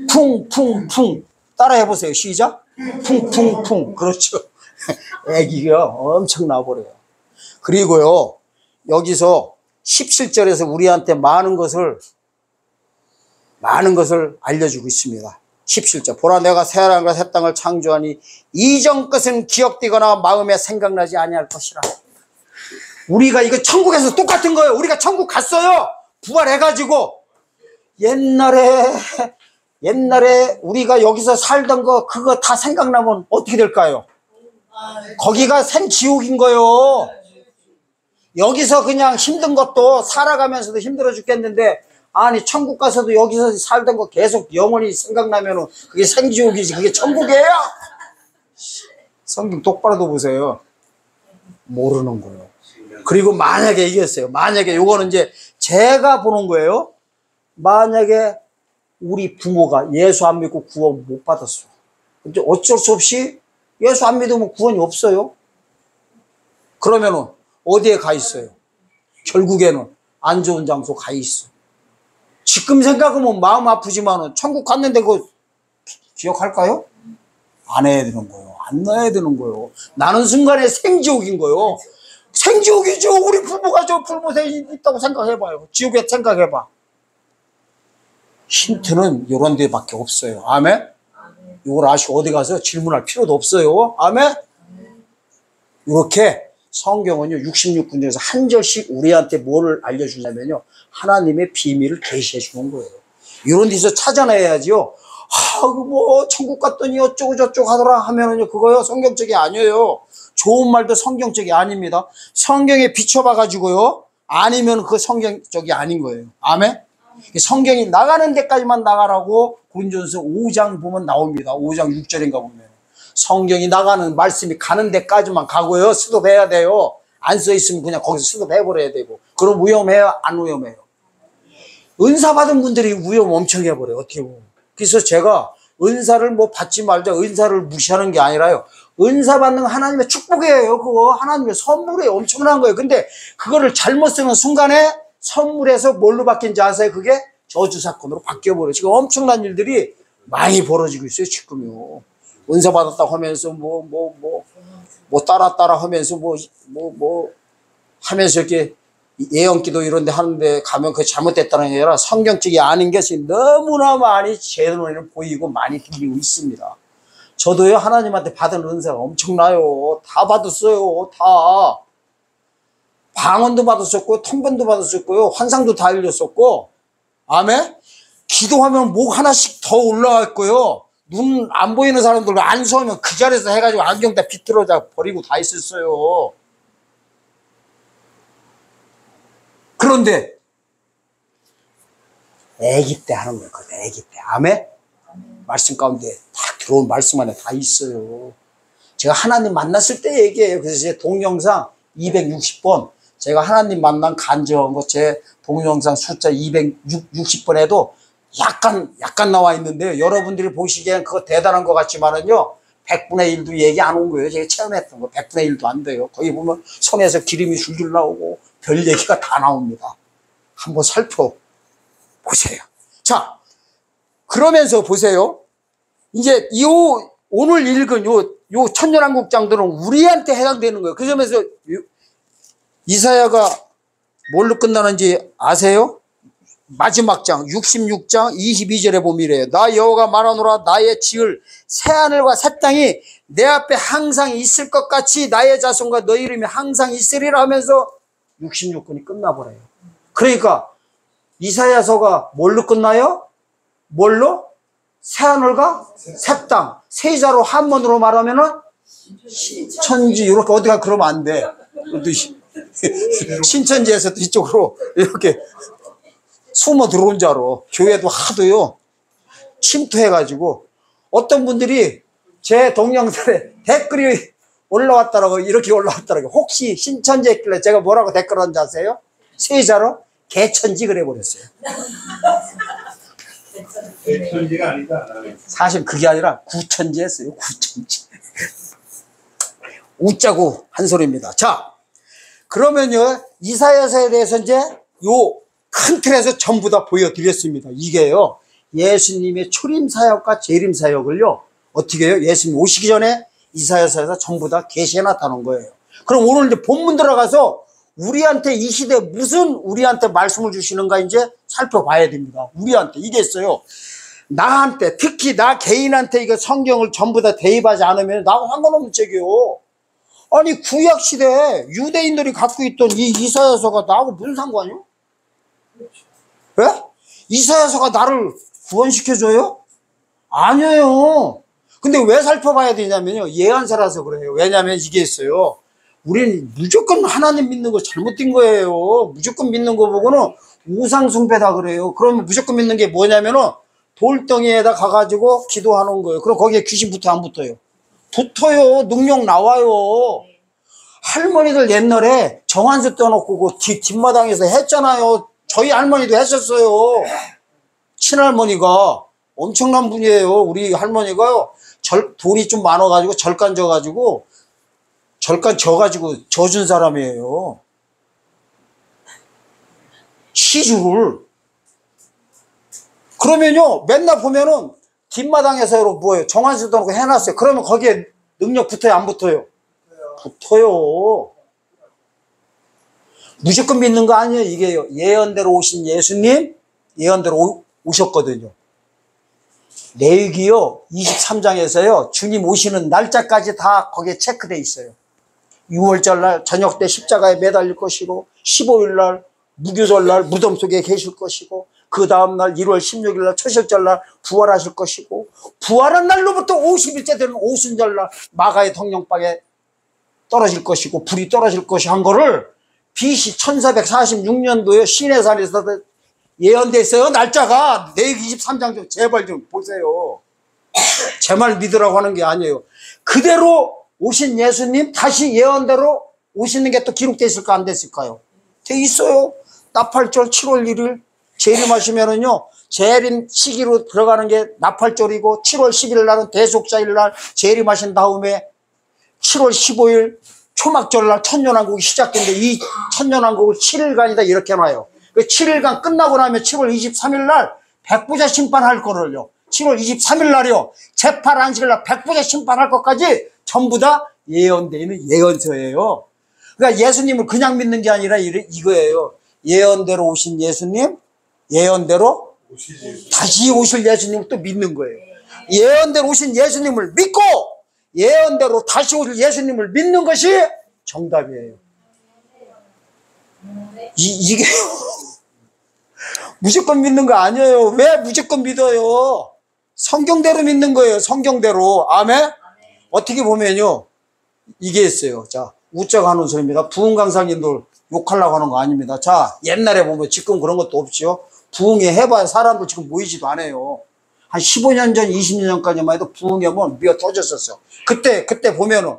퉁퉁퉁 따라 해보세요. 시작. 퉁퉁퉁. 그렇죠. 애기가 엄청 나버려요. 그리고요 여기서 17절에서 우리한테 많은 것을 알려주고 있습니다. 17절. 보라, 내가 새하늘과 새 땅을 창조하니 이전 것은 기억되거나 마음에 생각나지 아니할 것이라. 우리가 이거 천국에서 똑같은 거예요. 우리가 천국 갔어요. 부활해가지고. 옛날에 우리가 여기서 살던 거 그거 다 생각나면 어떻게 될까요? 거기가 생지옥인 거예요. 여기서 그냥 힘든 것도 살아가면서도 힘들어 죽겠는데 아니 천국 가서도 여기서 살던 거 계속 영원히 생각나면은 그게 생지옥이지. 그게 천국이에요? 성경 똑바로 보세요. 모르는 거예요. 그리고 만약에 이겼어요. 만약에 요거는 이제 제가 보는 거예요. 만약에 우리 부모가 예수 안 믿고 구원 못 받았어. 근데 어쩔 수 없이 예수 안 믿으면 구원이 없어요. 그러면은 어디에 가 있어요? 결국에는 안 좋은 장소 가 있어. 지금 생각하면 마음 아프지만은 천국 갔는데 그거 기억할까요? 안 해야 되는 거예요. 안 넣어야 되는 거예요. 나는 순간에 생지옥인 거예요. 생지옥이죠. 우리 부부가 저 불못에 있다고 생각해봐요. 지옥에 생각해봐. 힌트는 이런 데밖에 없어요. 아멘? 이걸 아시고 어디 가서 질문할 필요도 없어요. 아멘? 이렇게 성경은요 66군 중에서 한 절씩 우리한테 뭐를 알려주냐면요 하나님의 비밀을 계시해 주는 거예요. 이런 데서 찾아내야지요. 뭐 천국 갔더니 어쩌고 저쩌고 하더라 하면은요 그거요 성경적이 아니에요. 좋은 말도 성경적이 아닙니다. 성경에 비춰봐 가지고요 아니면 그 성경적이 아닌 거예요. 아멘? 성경이 나가는 데까지만 나가라고 고린도전서 5장 보면 나옵니다. 5장 6절인가 보면 성경이 나가는 말씀이 가는 데까지만 가고요 수도해야 돼요. 안 써 있으면 그냥 거기서 수도해버려야 되고. 그럼 위험해요? 안 위험해요? 은사 받은 분들이 위험 엄청 해버려요. 어떻게 보면. 그래서 제가 은사를 뭐 받지 말자 은사를 무시하는 게 아니라요 은사 받는 건 하나님의 축복이에요. 그거 하나님의 선물이에요. 엄청난 거예요. 근데 그거를 잘못 쓰는 순간에 선물에서 뭘로 바뀐지 아세요? 그게 저주 사건으로 바뀌어버려요. 지금 엄청난 일들이 많이 벌어지고 있어요. 지금요. 은사 받았다고 하면서 따라 하면서 하면서 이렇게 예언기도 이런 데 하는데 가면 그게 잘못됐다는 게 아니라 성경적이 아닌 것이 너무나 많이 제 눈에는 보이고 많이 들리고 있습니다. 저도요 하나님한테 받은 은사가 엄청나요. 다 받았어요. 다. 방언도 받았었고요. 통변도 받았었고요. 환상도 다 읽었었고. 아멘? 기도하면 목 하나씩 더 올라왔고요. 눈 안 보이는 사람들 안수하면 그 자리에서 해가지고 안경 다 비틀어져 버리고 다 있었어요. 그런데 애기 때 하는 거예요. 애기 때. 아멘? 말씀 가운데 다 들어온 말씀 안에 다 있어요. 제가 하나님 만났을 때 얘기해요. 그래서 제 동영상 260번 제가 하나님 만난 간증한 거 제 동영상 숫자 260번에도 약간 나와 있는데요. 여러분들이 보시기엔 그거 대단한 것 같지만은요 100분의 1도 얘기 안 온 거예요. 제가 체험했던 거 100분의 1도 안 돼요. 거기 보면 손에서 기름이 줄줄 나오고 별 얘기가 다 나옵니다. 한번 살펴보세요. 자, 그러면서 보세요. 이제 오늘 읽은 요 천년왕국장들은 우리한테 해당되는 거예요. 그 점에서 이사야가 뭘로 끝나는지 아세요? 마지막 장 66장 22절에 보면 이래요. 나 여호와가 말하노라 나의 지을 새하늘과 새 땅이 내 앞에 항상 있을 것 같이 나의 자손과 너희 이름이 항상 있으리라 하면서 66권이 끝나버려요. 그러니까 이사야서가 뭘로 끝나요? 뭘로? 새하늘과 새 땅. 세자로 한문으로 말하면은 신천지. 이렇게 어디가 그러면 안 돼. 신천지에서 이쪽으로 이렇게 숨어 들어온 줄 알아. 교회도 하도요 침투해가지고 어떤 분들이 제 동영상에 댓글이 올라왔다라고 이렇게 올라왔다라고. 혹시 신천지 했길래 제가 뭐라고 댓글 한지 아세요? 세자로 개천지 그래 버렸어요. 개천지가 아니다. 사실 그게 아니라 구천지 했어요. 구천지. 웃자고 한 소리입니다. 자, 그러면요 이사야서에 대해서 이제 요 큰 틀에서 전부 다 보여드렸습니다. 이게요 예수님의 초림 사역과 재림 사역을요 어떻게 해요? 예수님 오시기 전에 이사야서에서 전부 다 계시해 놨다는 거예요. 그럼 오늘 이제 본문 들어가서 우리한테 이 시대에 무슨 우리한테 말씀을 주시는가 이제 살펴봐야 됩니다. 우리한테 이게 있어요. 나한테 특히 나 개인한테 이거 성경을 전부 다 대입하지 않으면 나하고 상관없는 책이요. 아니 구약 시대에 유대인들이 갖고 있던 이 이사야서가 나하고 무슨 상관이요? 예? 이사야서가 나를 구원시켜줘요? 아니에요. 근데 왜 살펴봐야 되냐면요 예언서라서 그래요. 왜냐면 이게 있어요. 우리는 무조건 하나님 믿는 거 잘못된 거예요. 무조건 믿는 거 보고는 우상숭배다 그래요. 그러면 무조건 믿는 게 뭐냐면은 돌덩이에다 가가지고 기도하는 거예요. 그럼 거기에 귀신 붙어 안 붙어요? 붙어요. 능력 나와요. 할머니들 옛날에 정한수 떠놓고 그 뒷마당에서 했잖아요. 저희 할머니도 했었어요. 친할머니가 엄청난 분이에요. 우리 할머니가요. 돈이 좀 많아가지고 절간 져가지고 져준 사람이에요. 시주를. 그러면요 맨날 보면은 뒷마당에서 뭐예요? 정한수 떠놓고 해놨어요. 그러면 거기에 능력 붙어요? 안 붙어요? 붙어요. 무조건 믿는 거 아니에요. 이게 예언대로 오신 예수님, 예언대로 오셨거든요. 레위기요 23장에서요 주님 오시는 날짜까지 다 거기에 체크돼 있어요. 6월절 날 저녁 때 십자가에 매달릴 것이고 15일 날 무교절 날 무덤 속에 계실 것이고 그 다음날 1월 16일 날 초실절 날 부활하실 것이고 부활한 날로부터 50일째 되는 오순절 날 마가의 성령방에 떨어질 것이고 불이 떨어질 것이 한 거를 BC 1446년도에 시내산에서 예언돼 있어요. 날짜가 레위기 23장 좀 제발 좀 보세요. 제 말 믿으라고 하는 게 아니에요. 그대로 오신 예수님 다시 예언대로 오시는 게 또 기록돼 있을까 안 됐을까요? 돼 있어요. 나팔절 7월 1일 재림하시면은요 재림 시기로 들어가는 게 나팔절이고 7월 10일 날은 대속자일 날 재림하신 다음에 7월 15일 초막절 날 천년왕국이 시작되는데 이 천년왕국을 7일간이다 이렇게 놔요. 그 7일간 끝나고 나면 7월 23일 날 백부자 심판할 거를요. 7월 23일 날이요. 재판 안식일 날 백부자 심판할 것까지 전부 다 예언되어 있는 예언서예요. 그러니까 예수님을 그냥 믿는 게 아니라 이거예요. 예언대로 오신 예수님, 예언대로 다시 오실 예수님을 또 믿는 거예요. 예언대로 오신 예수님을 믿고 예언대로 다시 오실 예수님을 믿는 것이 정답이에요. 이게 무조건 믿는 거 아니에요. 왜 무조건 믿어요? 성경대로 믿는 거예요. 성경대로. 아멘? 어떻게 보면요. 이게 있어요. 자, 우쩍 하는 소리입니다. 부흥 강사님들 욕하려고 하는 거 아닙니다. 자, 옛날에 보면 지금 그런 것도 없죠. 부흥회 해봐야 사람들 지금 모이지도 않아요. 한 15년 전, 20년 전까지만 해도 부흥회 하면 미어 터졌었어. 그때 보면은,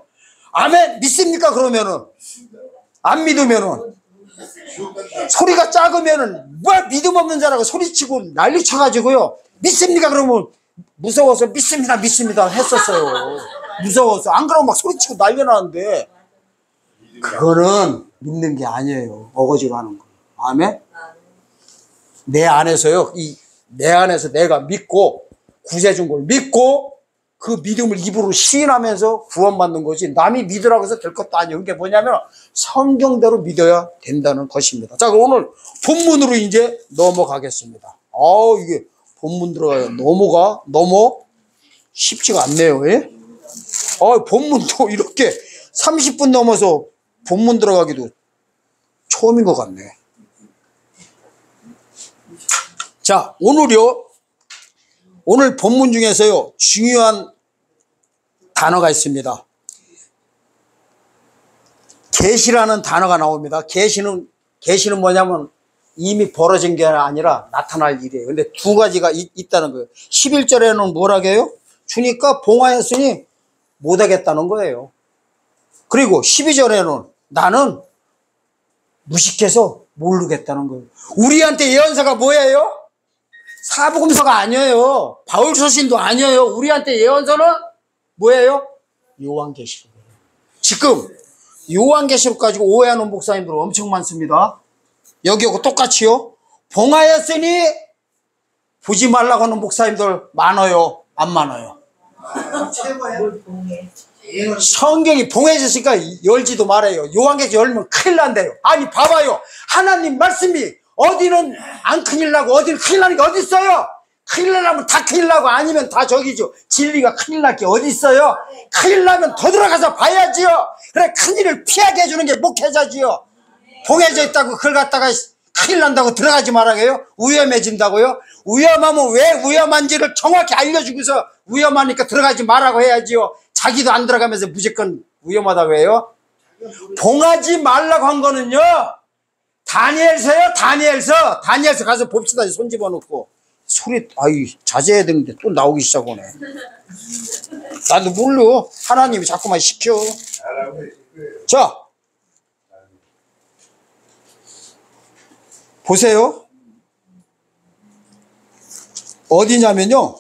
아멘! 믿습니까? 그러면은. 안 믿으면은. 소리가 작으면은, 뭐 믿음 없는 자라고 소리치고 난리 쳐가지고요. 믿습니까? 그러면 무서워서 믿습니다, 믿습니다 했었어요. 무서워서. 안 그러면 막 소리치고 난리 나는데, 그거는 믿는 게 아니에요. 어거지로 하는 거. 아멘? 내 안에서요, 내 안에서 내가 믿고, 구세준 걸 믿고, 그 믿음을 입으로 시인하면서 구원받는 거지, 남이 믿으라고 해서 될 것도 아니에요. 그게 뭐냐면, 성경대로 믿어야 된다는 것입니다. 자, 그럼 오늘 본문으로 이제 넘어가겠습니다. 이게 본문 들어가요. 넘어 쉽지가 않네요. 예? 본문도 이렇게 30분 넘어서 본문 들어가기도 처음인 것 같네. 자, 오늘 본문 중에서요, 중요한 단어가 있습니다. 계시라는 단어가 나옵니다. 계시는 뭐냐면 이미 벌어진 게 아니라 나타날 일이에요. 근데 두 가지가 있다는 거예요. 11절에는 뭐라고 해요? 주니까 봉하였으니 못하겠다는 거예요. 그리고 12절에는 나는 무식해서 모르겠다는 거예요. 우리한테 예언서가 뭐예요? 사복음서가 아니에요. 바울 서신도 아니에요. 우리한테 예언서는 뭐예요? 요한계시록이에요. 지금 요한계시록 가지고 오해하는 목사님들 엄청 많습니다. 여기하고 똑같이요. 봉하였으니 보지 말라고 하는 목사님들 많아요? 안 많아요? 성경이 봉해졌으니까 열지도 말아요. 요한계시록 열면 큰일 난대요. 아니 봐봐요. 하나님 말씀이 어디는 안 큰일 나고 어디는 큰일 나는 게 어디 있어요? 큰일 나면 다 큰일 나고 아니면 다 저기죠. 진리가 큰일 날 게 어디 있어요? 큰일 나면 더 들어가서 봐야지요. 그래, 큰일을 피하게 해주는 게 목회자지요. 봉해져 있다고 그걸 갖다가 큰일 난다고 들어가지 말아요. 위험해진다고요. 위험하면 왜 위험한지를 정확히 알려주고서 위험하니까 들어가지 말라고 해야지요. 자기도 안 들어가면서 무조건 위험하다고 해요. 봉하지 말라고 한 거는요, 다니엘서요. 다니엘서 가서 봅시다. 손 집어넣고 소리 자제해야 되는데 또 나오기 시작하네. 나도 몰라. 하나님이 자꾸만 시켜. 자, 보세요. 어디냐면요,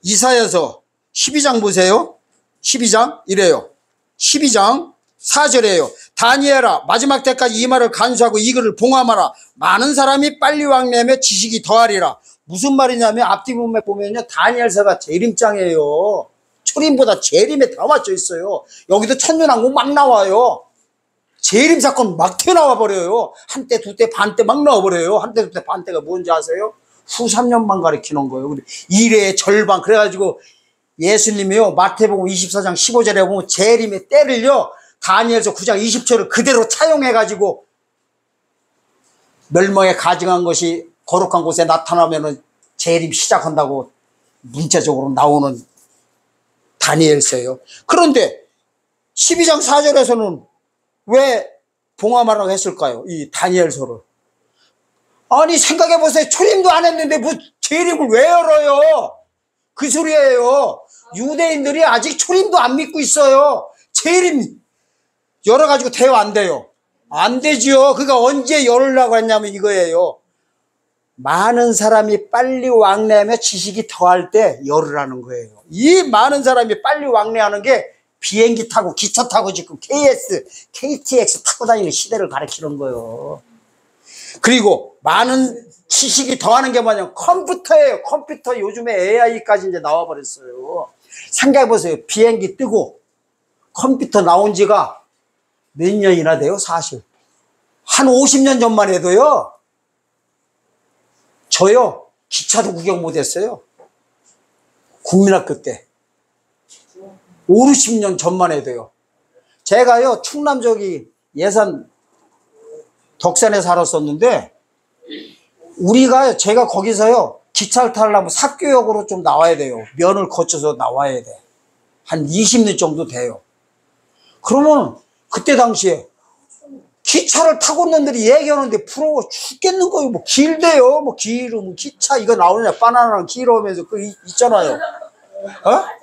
이사야서 12장 보세요. 12장 이래요. 12장 4절이에요. 다니엘아, 마지막 때까지 이 말을 간수하고 이 글을 봉함하라. 많은 사람이 빨리 왕래하며 지식이 더하리라. 무슨 말이냐면 앞뒤 보면요, 다니엘서가 재림장이에요. 초림보다 재림에 다 맞춰 있어요. 여기도 천년왕국 막 나와요. 재림 사건 막 튀어나와 버려요. 한때 두때 반때 막 나와버려요. 한때 두때 반때가 뭔지 아세요? 후 3년만 가리키는 거예요. 근데 일의 절반. 그래가지고 예수님이요 마태복음 24장 15절에 보면 재림의 때를요 다니엘서 9장 20절을 그대로 차용해가지고 멸망에 가증한 것이 거룩한 곳에 나타나면은 재림 시작한다고 문자적으로 나오는 다니엘서예요. 그런데 12장 4절에서는 왜 봉함하라고 했을까요? 이 다니엘서를. 아니 생각해보세요. 초림도 안 했는데 뭐 재림을 왜 열어요? 그 소리예요. 유대인들이 아직 초림도 안 믿고 있어요. 재림 열어가지고 돼요 안 돼요? 안 되죠. 그가 언제 열으려고 했냐면 이거예요. 많은 사람이 빨리 왕래하며 지식이 더할 때 열으라는 거예요. 이 많은 사람이 빨리 왕래하는 게 비행기 타고 기차 타고 지금 KTX 타고 다니는 시대를 가리키는 거예요. 그리고 많은 지식이 더하는 게 뭐냐면 컴퓨터예요. 컴퓨터 요즘에 AI까지 이제 나와버렸어요. 생각해보세요. 비행기 뜨고 컴퓨터 나온 지가 몇 년이나 돼요 사실. 한 50년 전만 해도요. 저요 기차도 구경 못했어요. 국민학교 때 5, 60년 전만 해도요. 제가요 충남 저기 예산 덕산에 살았었는데 우리가 제가 거기서요 기차를 타려면 삽교역으로 좀 나와야 돼요. 면을 거쳐서 나와야 돼. 한 20년 정도 돼요. 그러면 그때 당시에 기차를 타고 있는 놈들이 얘기하는데 부러워 죽겠는 거예요. 뭐 길대요. 뭐 기름 기차 이거 나오느냐 바나나랑 길어오면서 그 있잖아요.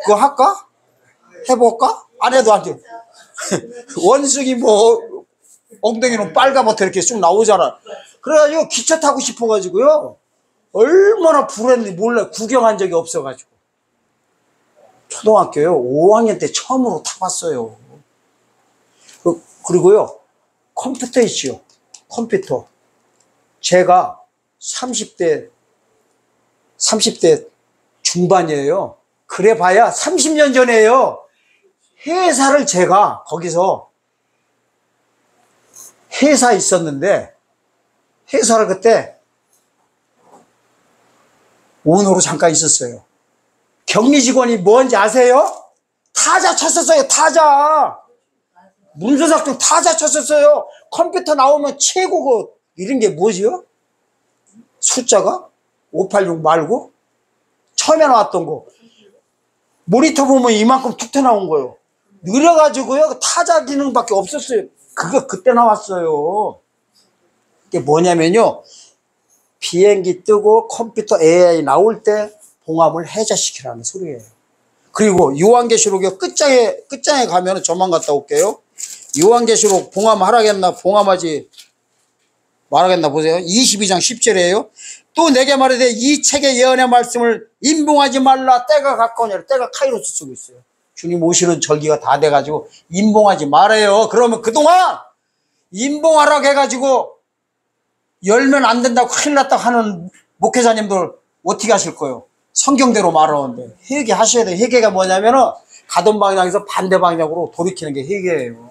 그거 할까? 해볼까? 안 해도 안 돼. 원숭이 뭐 엉덩이는 빨가벗어 이렇게 쭉 나오잖아. 그래가지고 기차 타고 싶어가지고요. 얼마나 불했는지 몰라. 구경한 적이 없어가지고. 초등학교요 5학년 때 처음으로 타봤어요. 그리고요 컴퓨터 있지요. 컴퓨터. 제가 30대 중반이에요. 그래 봐야 30년 전에요. 회사를 제가 거기서 회사 있었는데 회사를 그때 오너로 잠깐 있었어요. 격리 직원이 뭔지 아세요? 타자 쳤었어요. 타자. 문서작성 타자 쳤었어요. 컴퓨터 나오면 최고 그 이런 게 뭐지요? 숫자가 586 말고 처음에 나왔던 거 모니터 보면 이만큼 툭 튀어나온 거예요. 느려가지고요 타자 기능밖에 없었어요. 그거 그때 나왔어요. 이게 뭐냐면요 비행기 뜨고 컴퓨터 AI 나올 때 봉합을 해제시키라는 소리예요. 그리고 요한계시록의 끝장에 가면 저만 갔다 올게요. 요한계시록 봉함하라겠나 봉함하지 말하겠나 보세요. 22장 10절이에요. 또 내게 말하되 이 책의 예언의 말씀을 임봉하지 말라. 때가 가까우냐. 때가 카이로스 쓰고 있어요. 주님 오시는 절기가 다 돼가지고 임봉하지 말아요. 그러면 그동안 임봉하라고 해가지고 열면 안 된다고 큰일 났다고 하는 목회자님들 어떻게 하실 거예요? 성경대로 말하는데 회개하셔야 돼요. 회개가 뭐냐면은 가던 방향에서 반대 방향으로 돌이키는 게 회개예요.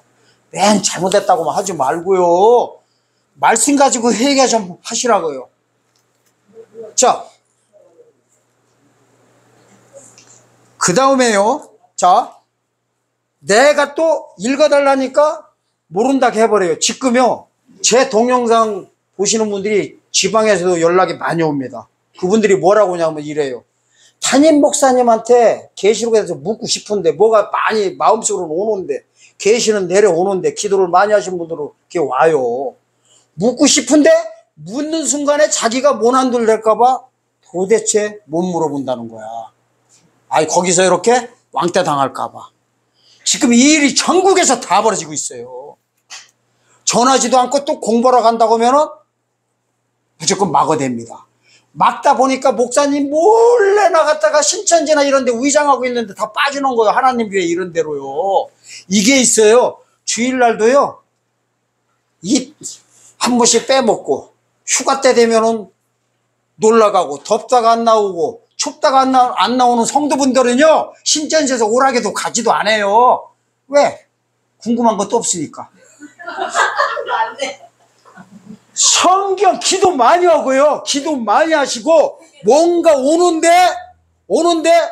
맨 잘못했다고만 하지 말고요. 말씀 가지고 회개 좀 하시라고요. 자, 그 다음에요. 자, 내가 또 읽어달라니까 모른다고 해버려요. 지금요. 제 동영상 보시는 분들이 지방에서도 연락이 많이 옵니다. 그분들이 뭐라고 하냐면 이래요. 담임 목사님한테 계시록에 대해서 묻고 싶은데 뭐가 많이 마음속으로 오는데 계시는 내려오는데 기도를 많이 하신 분들은 이렇게 와요. 묻고 싶은데 묻는 순간에 자기가 모난들 될까봐 도대체 못 물어본다는 거야. 아니 거기서 이렇게 왕따 당할까봐. 지금 이 일이 전국에서 다 벌어지고 있어요. 전하지도 않고 또 공부하러 간다고 하면은 무조건 막아댑니다. 막다 보니까 목사님 몰래 나갔다가 신천지나 이런 데 위장하고 있는데 다 빠지는 거예요. 하나님 교회 이런 데로요. 이게 있어요. 주일날도요. 한 번씩 빼먹고 휴가 때 되면은 놀러가고 덥다가 안 나오고 춥다가 안 나오는 성도분들은요. 신천지에서 오락에도 가지도 않아요. 왜? 궁금한 것도 없으니까. 성경 기도 많이 하고요. 기도 많이 하시고 뭔가 오는데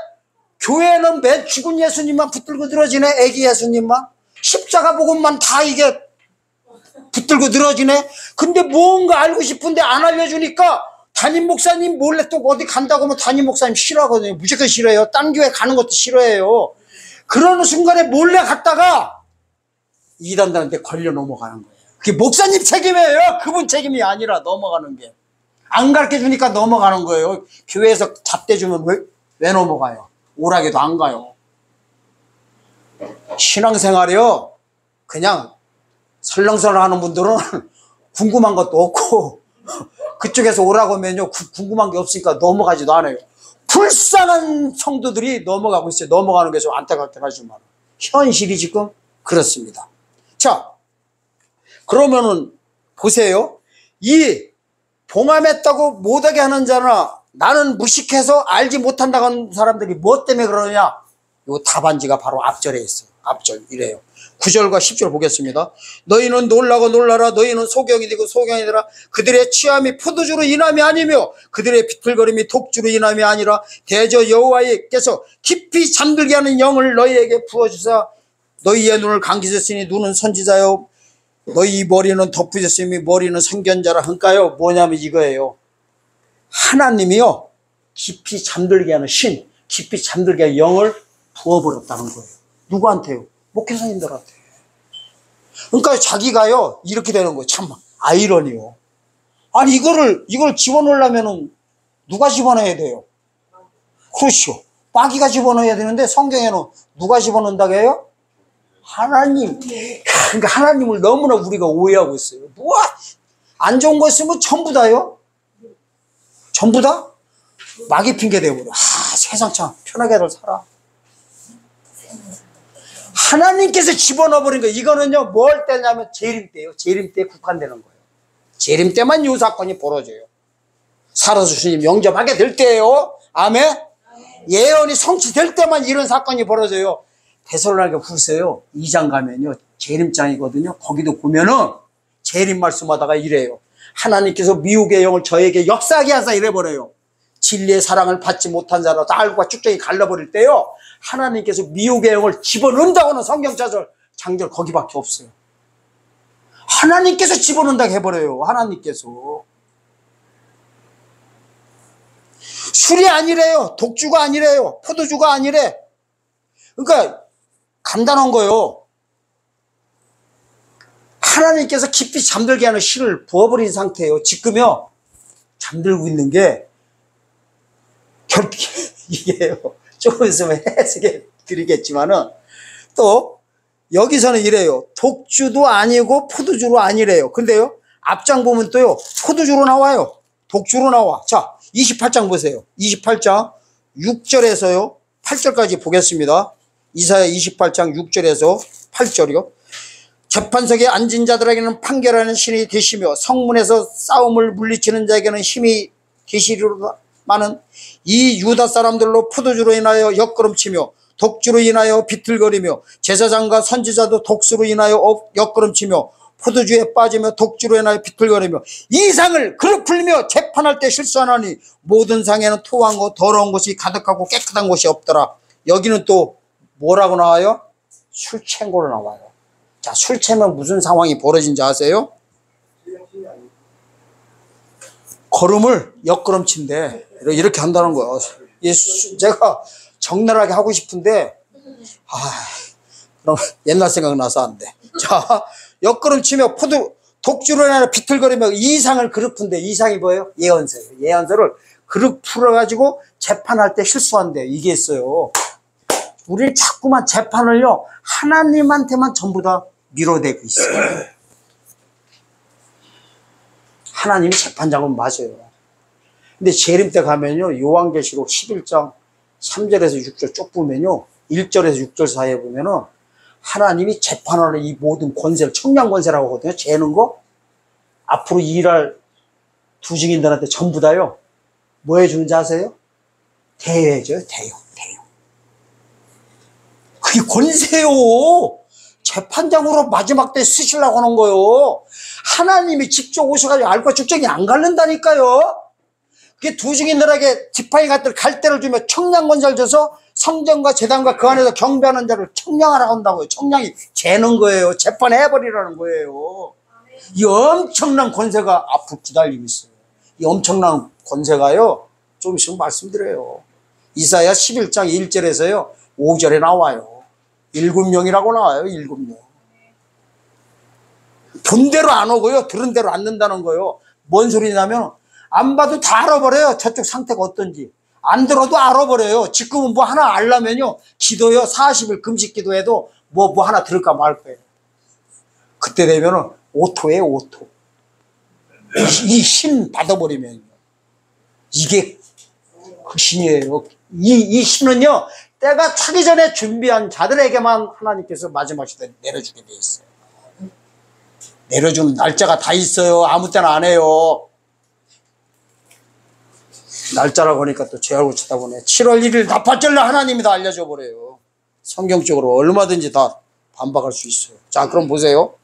교회는 맨 죽은 예수님만 붙들고 늘어지네. 애기 예수님만 십자가 복음만 다 이게 붙들고 늘어지네. 근데 뭔가 알고 싶은데 안 알려주니까 담임 목사님 몰래 또 어디 간다고 하면 담임 목사님 싫어하거든요. 무조건 싫어해요. 딴 교회 가는 것도 싫어해요. 그러는 순간에 몰래 갔다가 이단들한테 걸려 넘어가는 거예요. 그게 목사님 책임이에요. 그분 책임이 아니라 넘어가는 게. 안 가르쳐 주니까 넘어가는 거예요. 교회에서 잣대 주면 왜 넘어가요? 오락에도 안 가요. 신앙생활이요. 그냥 설렁설렁 하는 분들은 궁금한 것도 없고 그쪽에서 오라고 하면요. 궁금한 게 없으니까 넘어가지도 않아요. 불쌍한 성도들이 넘어가고 있어요. 넘어가는 게 좀 안타깝게 하지만 현실이 지금 그렇습니다. 자, 그러면은 보세요. 이 봉함했다고 못하게 하는 자나 나는 무식해서 알지 못한다고 하는 사람들이 뭐 때문에 그러느냐? 요 답안지가 바로 앞절에 있어요. 앞절 이래요. 9절과 10절 보겠습니다. 너희는 놀라고 놀라라. 너희는 소경이 되고 소경이 되라. 그들의 취함이 포도주로 인함이 아니며 그들의 비틀거림이 독주로 인함이 아니라 대저 여호와께서 깊이 잠들게 하는 영을 너희에게 부어주사 너희의 눈을 감기셨으니 눈은 선지자요 너희 머리는 덮으셨으니 머리는 선견자라 한가요? 뭐냐면 이거예요. 하나님이요 깊이 잠들게 하는 신, 깊이 잠들게 하는 영을 부어버렸다는 거예요. 누구한테요? 목회자님들한테. 그러니까 자기가요 이렇게 되는 거예요. 참 아이러니요. 아니 이걸 집어넣으려면은 누가 집어넣어야 돼요? 그렇죠. 마귀가 집어넣어야 되는데 성경에는 누가 집어넣는다고 해요? 하나님. 그러니까 하나님을 너무나 우리가 오해하고 있어요. 뭐 안 좋은 거 있으면 전부 다요? 전부 다? 마귀 핑계 대버려. 세상 참 편하게들 살아. 하나님께서 집어넣어버린 거예요. 이거는요, 뭘 때냐면 재림 때예요. 재림 때에 국한되는 거예요. 재림 때만 이 사건이 벌어져요. 살아서 주님 영접하게 될 때예요. 아멘? 예언이 성취될 때만 이런 사건이 벌어져요. 데살로니가 후서요 2장 가면요 재림장이거든요. 거기도 보면은 재림 말씀하다가 이래요. 하나님께서 미혹의 영을 저에게 역사하게 하사 이래버려요. 진리의 사랑을 받지 못한 자로 달과 쭉정이 갈라버릴 때요 하나님께서 미혹의 영을 집어넣는다고 하는 성경자절 장절 거기밖에 없어요. 하나님께서 집어넣는다고 해버려요. 하나님께서. 술이 아니래요. 독주가 아니래요. 포도주가 아니래. 그러니까 간단한 거요. 하나님께서 깊이 잠들게 하는 신을 부어버린 상태예요. 지금요 잠들고 있는 게 이게요 조금 있으면 해석해 드리겠지만은 또 여기서는 이래요. 독주도 아니고 포도주로 아니래요. 근데요 앞장 보면 또요 포도주로 나와요. 독주로 나와. 자 28장 보세요. 28장 6절에서요 8절까지 보겠습니다. 이사야 28장 6절에서 8절이요. 재판석에 앉은 자들에게는 판결하는 신이 되시며 성문에서 싸움을 물리치는 자에게는 힘이 되시리로마는 이 유다 사람들로 포도주로 인하여 엿걸음치며 독주로 인하여 비틀거리며 제사장과 선지자도 독수로 인하여 엿걸음치며 포도주에 빠지며 독주로 인하여 비틀거리며 이 상을 그릇 풀며 재판할 때 실수하나니 모든 상에는 토하고 더러운 것이 가득하고 깨끗한 곳이 없더라. 여기는 또 뭐라고 나와요? 술 취한 걸로 나와요. 자, 술 취하면 무슨 상황이 벌어진지 아세요? 걸음을 엿걸음친데 이렇게 한다는 거예요. 제가 적나라하게 하고 싶은데 그럼 옛날 생각나서 안 돼. 자, 엿걸음치며 독주로 인하여 비틀거리며 이상을 그릇 푼대. 이상이 뭐예요? 예언서예요. 예언서를 그릇 풀어가지고 재판할 때 실수한대. 이게 있어요. 우리는 자꾸만 재판을요 하나님한테만 전부 다 밀어대고 있어요. 하나님이 재판장은 맞아요. 근데 재림 때 가면요 요한계시록 11장 3절에서 6절 쭉 보면요 1절에서 6절 사이에 보면은 하나님이 재판하는 이 모든 권세를 청량 권세라고 하거든요. 재는 거 앞으로 일할 두 증인들한테 전부 다요 뭐 해주는지 아세요? 대여해줘요. 대여. 그게 권세요. 재판장으로 마지막 때 쓰시려고 하는 거요. 하나님이 직접 오셔가지고 알과 죽정이 안 갈른다니까요. 그게 두 증인들에게 지팡이 같은 갈대를 주며 청량권세를 줘서 성전과 제단과 그 안에서 경배하는 자를 청량하라고 한다고요. 청량이 재는 거예요. 재판해버리라는 거예요. 이 엄청난 권세가 앞으로 기다리고 있어요. 이 엄청난 권세가요, 좀 있으면 말씀드려요. 이사야 11장 1절에서요 5절에 나와요. 7명이라고 나와요. 7명. 본 대로 안 오고요, 들은 대로 안 는다는 거예요. 뭔 소리냐면 안 봐도 다 알아버려요. 저쪽 상태가 어떤지. 안 들어도 알아버려요. 지금은 뭐 하나 알려면요, 기도요 40일 금식 기도해도 뭐 하나 들을까 말 거예요. 그때 되면은 오토예요. 오토. 이 신 받아버리면 이게 그 신이에요. 이 신은요, 때가 차기 전에 준비한 자들에게만 하나님께서 마지막 시대에 내려주게 돼 있어요. 내려주는 날짜가 다 있어요. 아무 때나 안 해요. 날짜라고 하니까 또 제 얼굴 쳐다보네. 7월 1일 나팔절날 하나님이 다 알려줘 버려요. 성경적으로 얼마든지 다 반박할 수 있어요. 자, 그럼 보세요.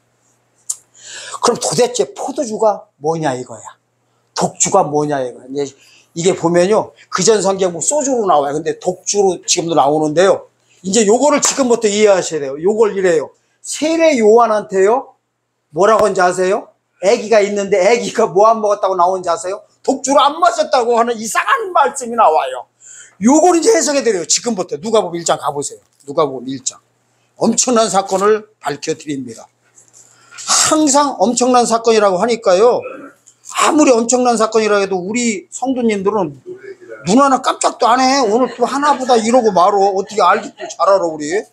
그럼 도대체 포도주가 뭐냐 이거야. 독주가 뭐냐 이거야. 이게 보면요, 그전 성경 소주로 나와요. 근데 독주로 지금도 나오는데요. 이제 요거를 지금부터 이해하셔야 돼요. 요걸 이래요. 세례 요한한테요, 뭐라고 하는지 아세요? 아기가 있는데 아기가 뭐 안 먹었다고 나오는지 아세요? 독주를 안 마셨다고 하는 이상한 말씀이 나와요. 요걸 이제 해석해 드려요. 지금부터 누가복음 1장 가보세요. 누가복음 1장. 엄청난 사건을 밝혀드립니다. 항상 엄청난 사건이라고 하니까요, 아무리 엄청난 사건이라 해도 우리 성도님들은 눈 하나 깜짝도 안 해. 오늘 또 하나보다 이러고 말어. 어떻게 알기 또 잘 알아 우리.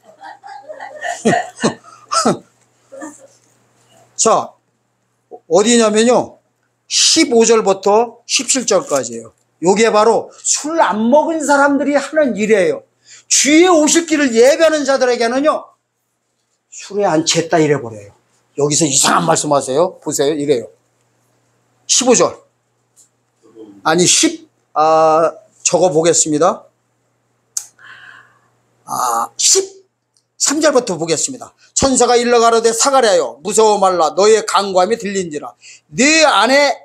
자, 어디냐면요 15절부터 17절까지예요. 요게 바로 술 안 먹은 사람들이 하는 일이에요. 주의 오실 길을 예배하는 자들에게는요, 술에 안 취했다 이래버려요. 여기서 이상한 말씀 하세요. 보세요. 이래요. 15절. 아니, 적어 보겠습니다. 13절부터 보겠습니다. 천사가 일러 가로되 사가랴여 무서워 말라. 너의 간구함이 들린지라. 네 아내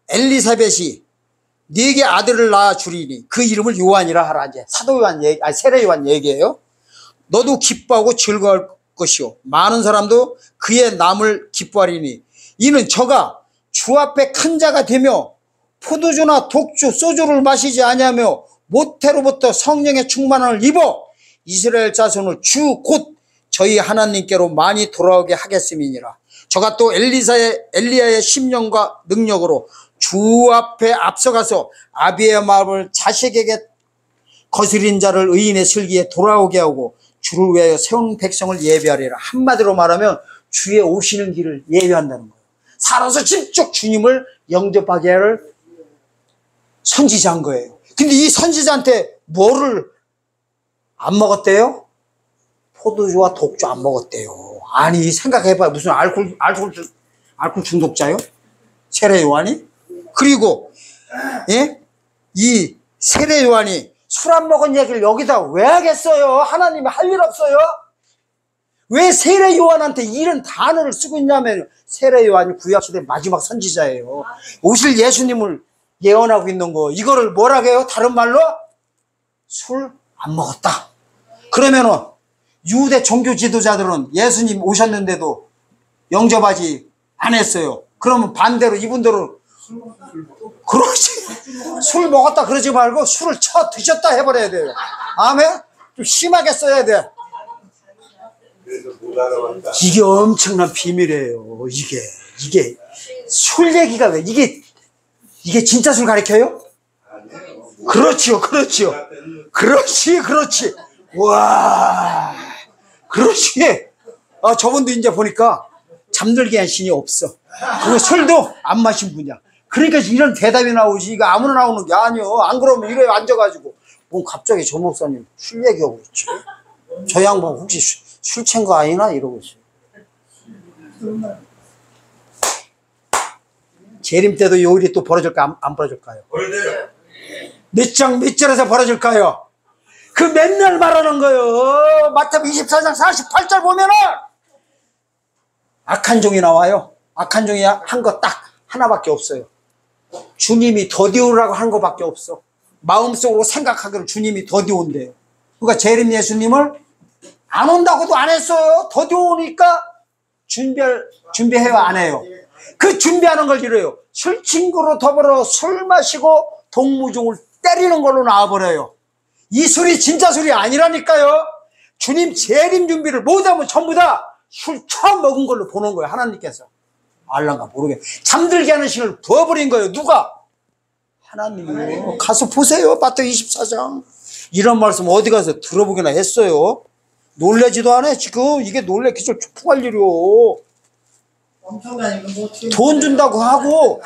엘리사벳이 네게 아들을 낳아 주리니 그 이름을 요한이라 하라. 이제 사도 요한 얘기, 세례 요한 얘기예요. 너도 기뻐하고 즐거울 것이요 많은 사람도 그의 남을 기뻐하리니 이는 저가 주 앞에 큰 자가 되며 포도주나 독주 소주를 마시지 아니하며 모태로부터 성령의 충만함을 입어 이스라엘 자손을 주 곧 저희 하나님께로 많이 돌아오게 하겠음이니라. 저가 또 엘리야의 심령과 능력으로 주 앞에 앞서가서 아비의 마음을 자식에게 거스린 자를 의인의 슬기에 돌아오게 하고 주를 위하여 세운 백성을 예배하리라. 한마디로 말하면 주의 오시는 길을 예배한다는 거예요. 살아서 직접 주님을 영접하게 할 선지자인 거예요. 근데 이 선지자한테 뭐를 안 먹었대요? 포도주와 독주 안 먹었대요. 아니, 생각해봐요. 무슨 알코올 중독자요? 세례 요한이? 그리고 이 세례 요한이 술 안 먹은 얘기를 여기다 왜 하겠어요? 하나님이 할 일 없어요? 왜 세례 요한한테 이런 단어를 쓰고 있냐면, 세례 요한이 구약시대 마지막 선지자예요. 오실 예수님을 예언하고 있는 거. 이거를 뭐라고 해요? 다른 말로? 술 안 먹었다. 그러면은 유대 종교 지도자들은 예수님 오셨는데도 영접하지 안 했어요. 그러면 반대로 이분들은 그렇지, 술 먹었다 그러지 말고 술을 쳐 드셨다 해버려야 돼요. 아멘? 좀 심하게 써야 돼. 이게 엄청난 비밀이에요. 이게 술 얘기가 왜 이게 진짜 술 가르쳐요? 그렇지요. 그렇지. 와, 그렇지. 저분도 이제 보니까 잠들게 한 신이 없어. 그리고 술도 안 마신 분이야. 그러니까 이런 대답이 나오지. 이거 아무나 나오는 게 아니요. 안 그러면 이래 앉아가지고 뭐 갑자기 저 목사님 술 얘기하고 있지. 저 양반 혹시 술 취한 거 아니나 이러고 있어요. 재림 때도 요 일이 또 벌어질까 안 벌어질까요? 몇 장 몇 절에서 벌어질까요? 그 맨날 말하는 거예요. 마태복음 24장 48절 보면은 악한 종이 나와요. 악한 종이 한 거 딱 하나밖에 없어요. 주님이 더디오라고 한 거밖에 없어. 마음속으로 생각하기를 주님이 더디온대요. 그러니까 재림 예수님을 안 온다고도 안 했어요. 더디오니까 준비해요, 안 해요? 그 준비하는 걸 이래요. 술 친구로 더불어 술 마시고 동무종을 때리는 걸로 나와버려요. 이 술이 진짜 술이 아니라니까요. 주님 재림 준비를 못하면 전부 다 술 처음 먹은 걸로 보는 거예요. 하나님께서. 알란가 모르겠. 잠들게 하는 신을 부어버린 거예요. 누가? 하나님이요. 가서 보세요. 마태복음 24장. 이런 말씀 어디 가서 들어보기나 했어요. 놀래지도 않아요. 지금 이게 놀래 기절 축복할 일이요. 돈 준다고 하고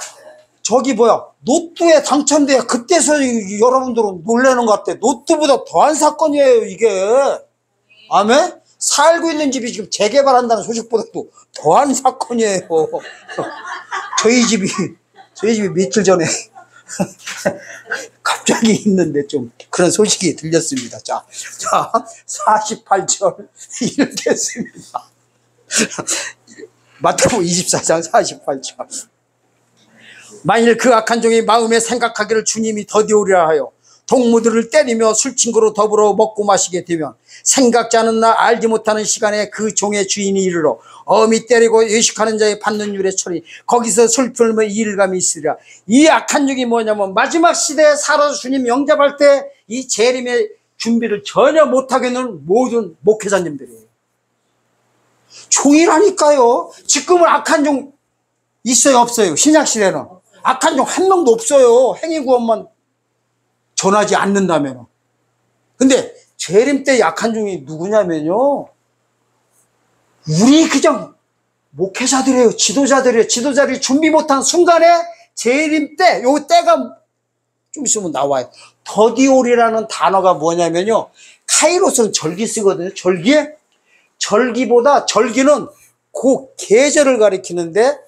저기 뭐야 로또에 당첨돼야 그때서 여러분들은 놀라는 것 같아. 로또보다 더한 사건이에요 이게. 아멘? 살고 있는 집이 지금 재개발한다는 소식보다도 더한 사건이에요. 저희 집이 며칠 전에 갑자기 있는데 좀 그런 소식이 들렸습니다. 자 48절 읽겠습니다. 마태복음 24장 48절. 만일 그 악한 종이 마음에 생각하기를 주님이 더디오리라 하여 동무들을 때리며 술친구로 더불어 먹고 마시게 되면 생각지 않은 날 알지 못하는 시간에 그 종의 주인이 이르러 어미 때리고 외식하는 자의 받는 율에 처리 거기서 슬픔과 이일감이 있으리라. 이 악한 종이 뭐냐면 마지막 시대에 살아서 주님 영접할 때 이 재림의 준비를 전혀 못하게 하는 모든 목회자님들이에요. 종이라니까요. 지금은 악한 종 있어요 없어요? 신약시대는 악한 종 한 명도 없어요. 행위구원만 전하지 않는다면. 근데 재림 때 약한 종이 누구냐면요, 우리 그냥 목회자들이에요. 지도자들이에요. 지도자들이 준비 못한 순간에 재림 때, 요 때가 좀 있으면 나와요. 더디올이라는 단어가 뭐냐면요, 카이로스는 절기 쓰거든요. 절기보다 절기는 그 계절을 가리키는데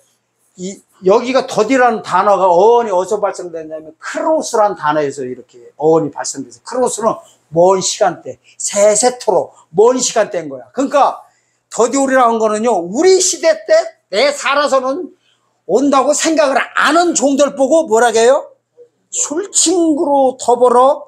여기가 더디라는 단어가 어원이 어디서 발생됐냐면 크로스라는 단어에서 이렇게 어원이 발생돼서, 크로스는 먼 시간대, 세세토록 먼 시간대인 거야. 그러니까 더디올이라는 거는요, 우리 시대 때 내 살아서는 온다고 생각을 안 한 종들 보고 뭐라고 해요? 술친구로 더불어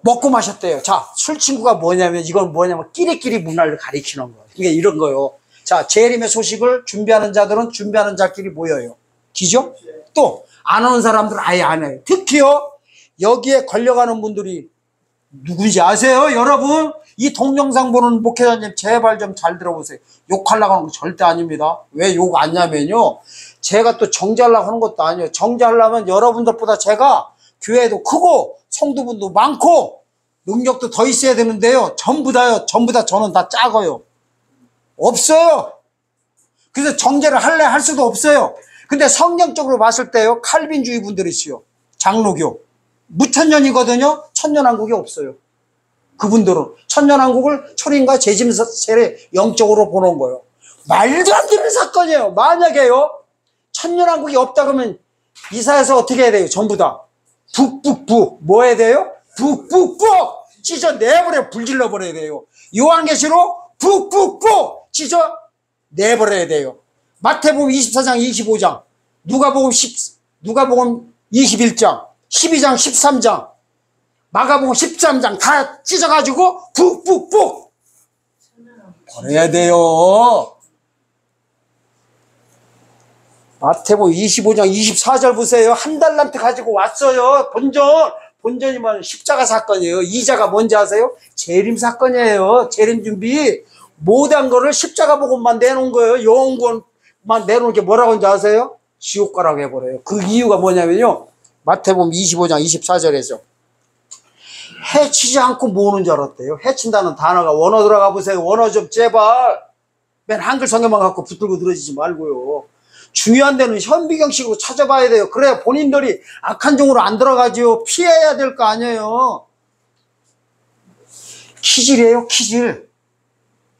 먹고 마셨대요. 자, 술친구가 뭐냐면, 이건 뭐냐면 끼리끼리 문화를 가리키는 거예요. 이게 이런 거예요. 자, 재림의 소식을 준비하는 자들은 준비하는 자끼리 모여요. 기죠? 또 안 오는 사람들은 아예 안 해요. 특히요, 여기에 걸려가는 분들이 누군지 아세요? 여러분, 이 동영상 보는 목회자님 제발 좀 잘 들어보세요. 욕하려고 하는 거 절대 아닙니다. 왜 욕 안 하냐면요, 제가 또 정죄하려고 하는 것도 아니에요. 정죄하려면 여러분들보다 제가 교회도 크고 성도분도 많고 능력도 더 있어야 되는데요, 전부 다요, 전부 다 저는 다 작아요. 없어요. 그래서 정죄를 할 수도 없어요. 근데 성경적으로 봤을 때요, 칼빈주의 분들이 있어요. 장로교 무천년이거든요. 천년왕국이 없어요. 그분들은 천년왕국을 초림과 재짐세례 영적으로 보는 거예요. 말도 안 되는 사건이에요. 만약에요, 천년왕국이 없다 그러면 이사해서 어떻게 해야 돼요? 전부 다 북북북 뭐 해야 돼요? 북북북 찢어내버려, 불질러 버려야 돼요. 요한계시록 북북북 찢어 내버려야 돼요. 마태복음 24장 25장, 누가복음 21장, 12장 13장, 마가복음 13장 다 찢어가지고 북북북 버려야 돼요. 마태복음 25장 24절 보세요. 한 달란트 가지고 왔어요. 본전이면 십자가 사건이에요. 이자가 뭔지 아세요? 재림 사건이에요. 재림 준비. 못한 거를 십자가 복음만 내놓은 거예요. 영원권만 내놓은 게 뭐라고 하는지 아세요? 지옥 가라고 해버려요. 그 이유가 뭐냐면요, 마태복음 25장 24절에서 해치지 않고 모으는 줄 알았대요. 해친다는 단어가 원어 들어가 보세요. 원어 좀 제발. 맨 한글 성경만 갖고 붙들고 늘어지지 말고요. 중요한 데는 현비경식으로 찾아봐야 돼요. 그래야 본인들이 악한 종으로 안 들어가지요. 피해야 될 거 아니에요. 키질이에요, 키질.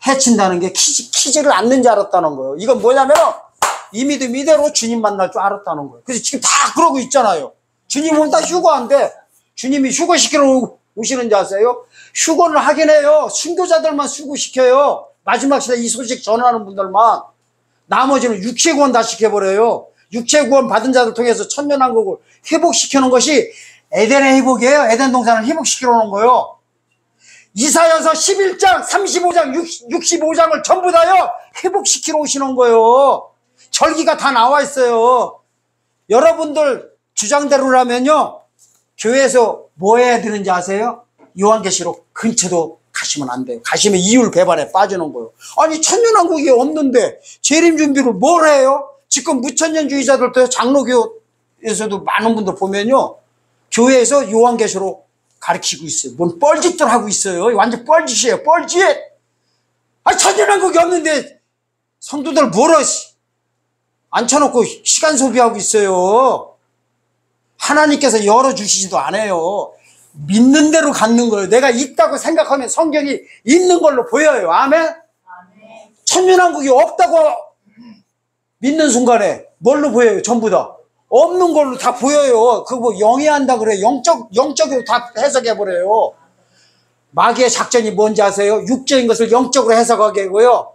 해친다는 게 키질을 않는 줄 알았다는 거예요. 이건 뭐냐면 이미도 미대로 주님 만날 줄 알았다는 거예요. 그래서 지금 다 그러고 있잖아요. 주님 오면 다 휴거한데, 주님이 휴거시키러 오시는지 아세요? 휴거를 하긴 해요. 순교자들만 휴거시켜요. 마지막 시대 이 소식 전하는 분들만. 나머지는 육체 구원 다 시켜버려요. 육체 구원 받은 자들 통해서 천년왕국을 회복시키는 것이 에덴의 회복이에요. 에덴 동산을 회복시키러 오는 거예요. 이사야서 11장, 35장, 65장을 전부 다요 회복시키러 오시는 거예요. 절기가 다 나와 있어요. 여러분들 주장대로라면요, 교회에서 뭐 해야 되는지 아세요? 요한계시록 근처도 가시면 안 돼요. 가시면 이율배반에 빠지는 거예요. 아니 천년왕국이 없는데 재림 준비를 뭘 해요? 지금 무천년주의자들도 장로교에서도 많은 분들 보면요, 교회에서 요한계시록 가르치고 있어요. 뭔 뻘짓들 하고 있어요. 완전 뻘짓이에요. 뻘짓. 아니 천년왕국이 없는데 성도들 뭐라 앉혀놓고 시간 소비하고 있어요. 하나님께서 열어주시지도 않아요. 믿는 대로 갖는 거예요. 내가 있다고 생각하면 성경이 있는 걸로 보여요. 아멘? 천년왕국이 없다고 믿는 순간에 뭘로 보여요? 전부 다 없는 걸로 다 보여요. 그거 뭐 영해한다 그래요. 영적으로 다 해석해버려요. 마귀의 작전이 뭔지 아세요? 육적인 것을 영적으로 해석하게 하고요,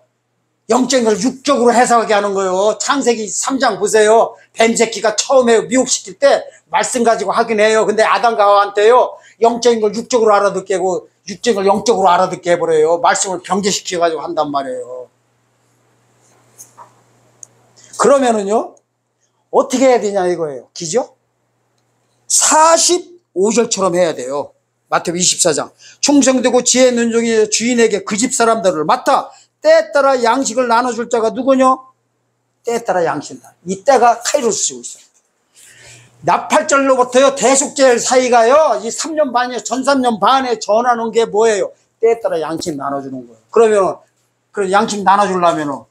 영적인 걸 육적으로 해석하게 하는 거예요. 창세기 3장 보세요. 뱀새끼가 처음에 미혹시킬 때 말씀 가지고 하긴 해요. 근데 아담과 하와한테요, 영적인 걸 육적으로 알아듣게 하고 육적인 걸 영적으로 알아듣게 해버려요. 말씀을 병제시켜가지고 한단 말이에요. 그러면은요, 어떻게 해야 되냐 이거예요. 기죠? 45절처럼 해야 돼요. 마태복음 24장. 충성되고 지혜 눈종이 주인에게 그 집 사람들을 맡아 때에 따라 양식을 나눠줄 자가 누구냐? 때에 따라 양식. 이 때가 카이로스 쓰고 있어요. 나팔절로부터요 대속절 사이가요, 이 3년 반이에요. 전 3년 반에 전하는 게 뭐예요? 때에 따라 양식 나눠주는 거예요. 그러면 그 양식 나눠주려면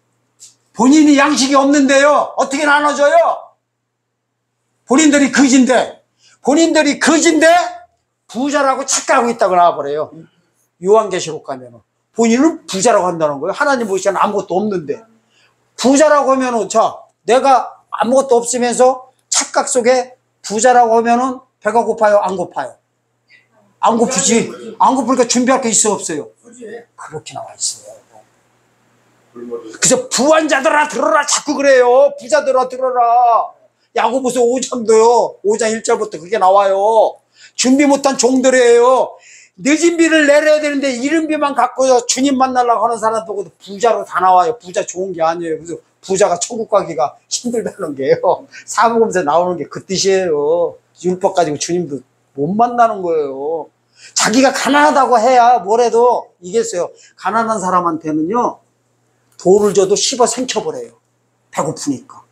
본인이 양식이 없는데요, 어떻게 나눠줘요? 본인들이 거지인데 부자라고 착각하고 있다고 나와버려요. 요한계시록 가면은 본인은 부자라고 한다는 거예요. 하나님 보시기에는 아무것도 없는데 부자라고 하면은, 자, 내가 아무것도 없으면서 착각 속에 부자라고 하면은 배가 고파요? 안 고파요? 안 고프지. 안 고프니까 준비할 게 있어 없어요? 그렇게 나와 있어요. 그래서 부한자들아 들어라 자꾸 그래요. 부자들아 들어라. 야고보서 5장도요 5장 1절부터 그게 나와요. 준비 못한 종들이에요. 늦은 비를 내려야 되는데 이른 비만 갖고 주님 만나려고 하는 사람 보고 부자로 다 나와요. 부자 좋은 게 아니에요. 그래서 부자가 천국 가기가 힘들다는 게요, 사복음서에 나오는 게 그 뜻이에요. 율법 가지고 주님도 못 만나는 거예요. 자기가 가난하다고 해야 뭐래도 이겠어요. 가난한 사람한테는요 돌을 줘도 씹어 생쳐버려요. 배고프니까.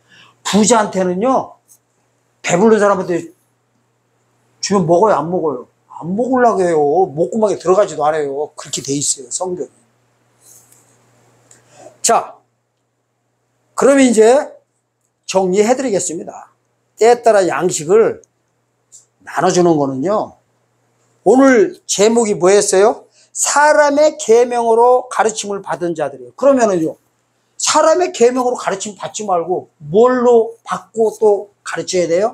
부자한테는요 배부른 사람한테 주면 먹어요? 안 먹어요? 안 먹으려고 해요. 목구멍에 들어가지도 않아요. 그렇게 돼 있어요, 성경이. 자, 그러면 이제 정리해 드리겠습니다. 때에 따라 양식을 나눠주는 거는요, 오늘 제목이 뭐였어요? 사람의 계명으로 가르침을 받은 자들이에요. 그러면은요, 사람의 계명으로 가르침 받지 말고 뭘로 받고 또 가르쳐야 돼요?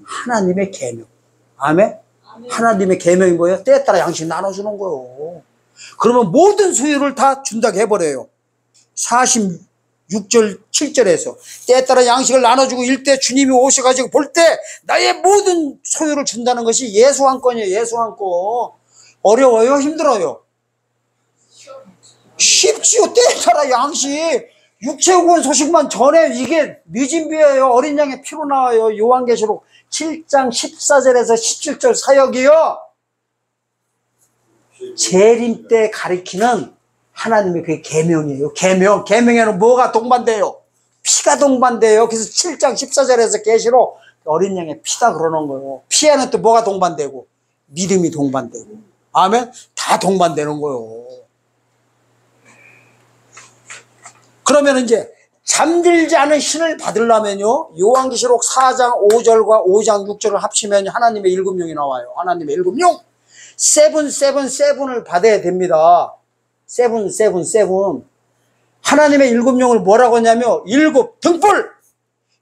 하나님의 계명. 아멘? 하나님의 계명이 뭐예요? 때에 따라 양식 나눠주는 거예요. 그러면 모든 소유를 다 준다고 해버려요. 46절 7절에서 때에 따라 양식을 나눠주고 일때 주님이 오셔가지고 볼 때 나의 모든 소유를 준다는 것이 예수한권이에요. 예수한권. 어려워요? 힘들어요? 쉽지요. 때에 따라 양식. 육체구원 소식만 전해. 이게 미진비예요. 어린 양의 피로 나와요. 요한계시록 7장 14절에서 17절 사역이요, 재림 때 가리키는 하나님의 그 계명이에요. 계명에는 뭐가 동반돼요? 피가 동반돼요. 그래서 7장 14절에서 계시록 어린 양의 피다 그러는 거예요. 피에는 또 뭐가 동반되고? 믿음이 동반되고. 아멘? 다 동반되는 거예요. 그러면 이제 잠들지 않은 신을 받으려면요, 요한계시록 4장 5절과 5장 6절을 합치면 하나님의 일곱령이 나와요. 하나님의 일곱령. 세븐을 받아야 됩니다. 세븐. 하나님의 일곱령을 뭐라고 하냐면 일곱 등불,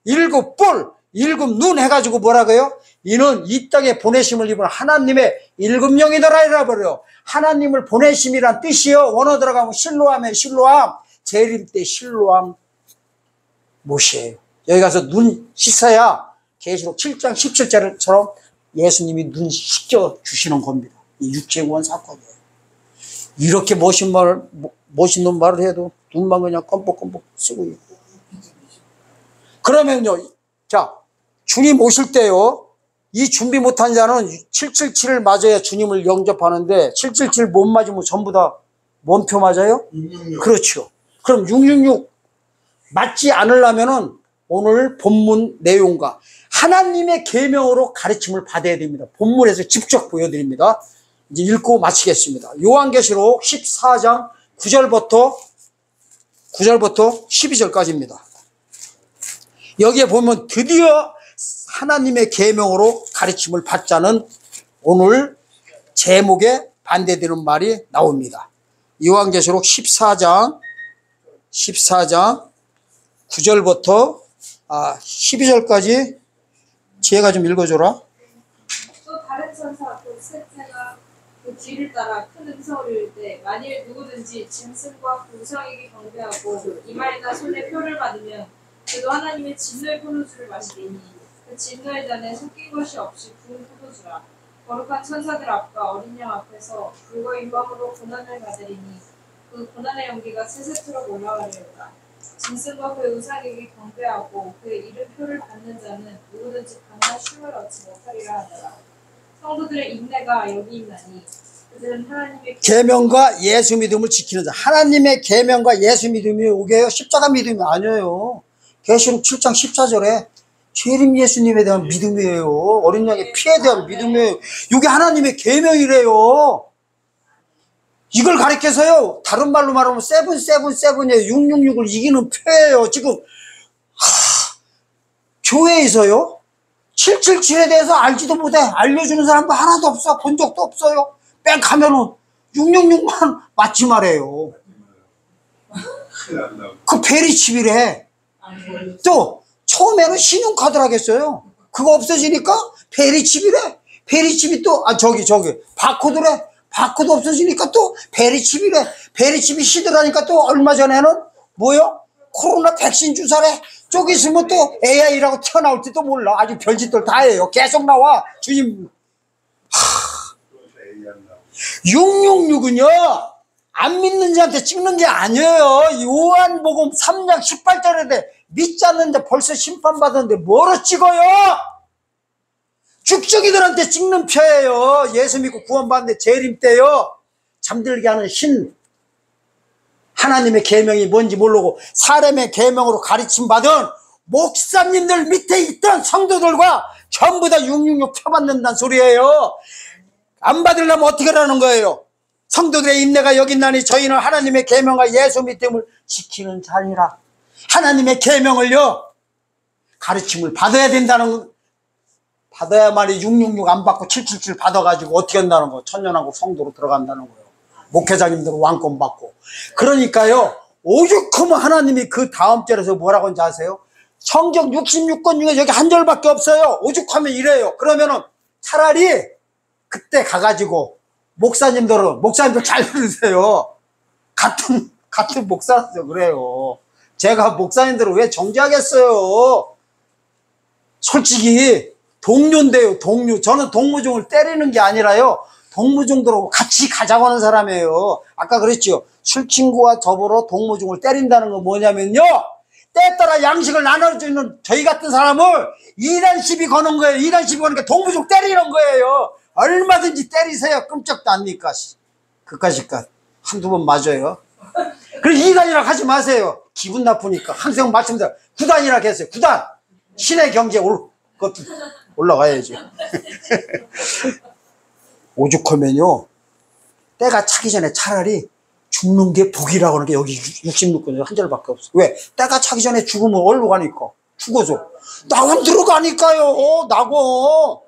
일곱 뿔, 일곱 눈 해가지고 뭐라고요? 이는 이 땅에 보내심을 입은 하나님의 일곱령이더라 이래버려요. 하나님을 보내심이란 뜻이요, 원어 들어가면 실로암에 실로암, 재림 때 실로암, 못이에요. 여기 가서 눈 씻어야 계시록 7장 17절처럼 예수님이 눈 씻겨 주시는 겁니다. 이 육체구원 사건이에요. 이렇게 멋있는 말을 해도 눈만 그냥 껌뻑껌뻑 쓰고 있고. 그러면요, 자, 주님 오실 때요, 이 준비 못한 자는 777을 맞아야 주님을 영접하는데 777 못 맞으면 전부 다 뭔표 맞아요? 666. 그렇죠. 그럼 666 맞지 않으려면은 오늘 본문 내용과 하나님의 계명으로 가르침을 받아야 됩니다. 본문에서 직접 보여드립니다. 이제 읽고 마치겠습니다. 요한계시록 14장 9절부터 12절까지입니다. 여기에 보면 드디어 하나님의 계명으로 가르침을 받자는 오늘 제목에 반대되는 말이 나옵니다. 요한계시록 14장 9절부터 12절까지 지혜가 좀 읽어줘라. 또 다른 천사 곧 셋째가 그 뒤를 따라 큰 음성을 이를 때 만일 누구든지 짐승과 그 우상에게 경배하고 이마에나 손에 표를 받으면 그도 하나님의 진노의 포도주를 마시리니 그 진노의 잔에 섞인 것이 없이 부은 포도주라. 거룩한 천사들 앞과 어린 양 앞에서 불과 임함으로 고난을 받으리니 그 고난의 연기가 세세토록 올라가리로다. 짐승과 그의 우상에게 경배하고 그의 이름표를 받는 자는 누구든지 강한 쉼을 얻지 못하리라 하더라. 성도들의 인내가 여기 있나니 그들은 하나님의 계명과 예수 믿음을 지키는 자. 하나님의 계명과 예수 믿음이 오게요. 십자가 믿음이 아니에요. 계시록 7장 14절에 재림 예수님에 대한 믿음이에요. 어린 양의 피에 대한 믿음이에요. 이게 하나님의 계명이래요. 이걸 가리켜서요, 다른 말로 말하면 777이에요. 666을 이기는 표예요. 지금 교회에서요 777에 대해서 알지도 못해. 알려주는 사람도 하나도 없어. 본 적도 없어요. 뺑 가면은 666만 맞지 말해요. 그 베리칩이래. 또 처음에는 신용카드라 하겠어요. 그거 없어지니까 베리칩이래. 베리칩이 또 저기 바코드래. 바코드 없어지니까 또 베리칩이래. 베리칩이 시들하니까 또 얼마 전에는 뭐요? 코로나 백신 주사래. 저기 있으면 또 AI라고 튀어나올지도 몰라. 아주 별짓들 다 해요. 계속 나와. 주님. 666은요 안 믿는 자한테 찍는 게 아니에요. 요한복음 3장 18절에 믿지 않는데 벌써 심판받았는데 뭐로 찍어요? 죽적이들한테 찍는 표예요. 예수 믿고 구원받는데 재림 때요 잠들게 하는 신 하나님의 계명이 뭔지 모르고 사람의 계명으로 가르침 받은 목사님들 밑에 있던 성도들과 전부 다 666 펴받는다는 소리예요. 안 받으려면 어떻게 하라는 거예요? 성도들의 인내가 여기 있나니 저희는 하나님의 계명과 예수 믿음을 지키는 자니라. 하나님의 계명을요 가르침을 받아야 된다는, 받아야만이 666 안 받고 777 받아가지고 어떻게 한다는 거. 천년왕국 성도로 들어간다는 거예요. 목회자님들은 왕권 받고. 그러니까요 오죽하면 하나님이 그 다음 절에서 뭐라고 하는지 아세요? 성경 66권 중에 여기 한 절밖에 없어요. 오죽하면 이래요. 그러면은 차라리 그때 가가지고 목사님들 잘 들으세요. 같은 목사라서 그래요. 제가 목사님들을 왜 정죄하겠어요? 솔직히 동료인데요. 동료. 저는 동무종을 때리는 게 아니라요 동무종들하고 같이 가자고 하는 사람이에요. 아까 그랬죠. 술친구와 더불어 동무종을 때린다는 건 뭐냐면요 때에 따라 양식을 나눠주는 저희 같은 사람을 이단 시비 거는 거예요. 이단 시비 거니까 동무종 때리는 거예요. 얼마든지 때리세요. 끔찍도 않으니까. 그까짓까 한두 번 맞아요. 그래서 이단이라 하지 마세요. 기분 나쁘니까. 항상 말씀드려요. 구단이라 했어요. 구단. 신의 경지에 그것도 올라가야죠. 오죽하면요 때가 차기 전에 차라리 죽는 게 복이라고 하는 게 여기 66권에 한 절밖에 없어. 왜? 때가 차기 전에 죽으면 어디로 가니까? 죽어서 낙원 들어가니까요. 낙원.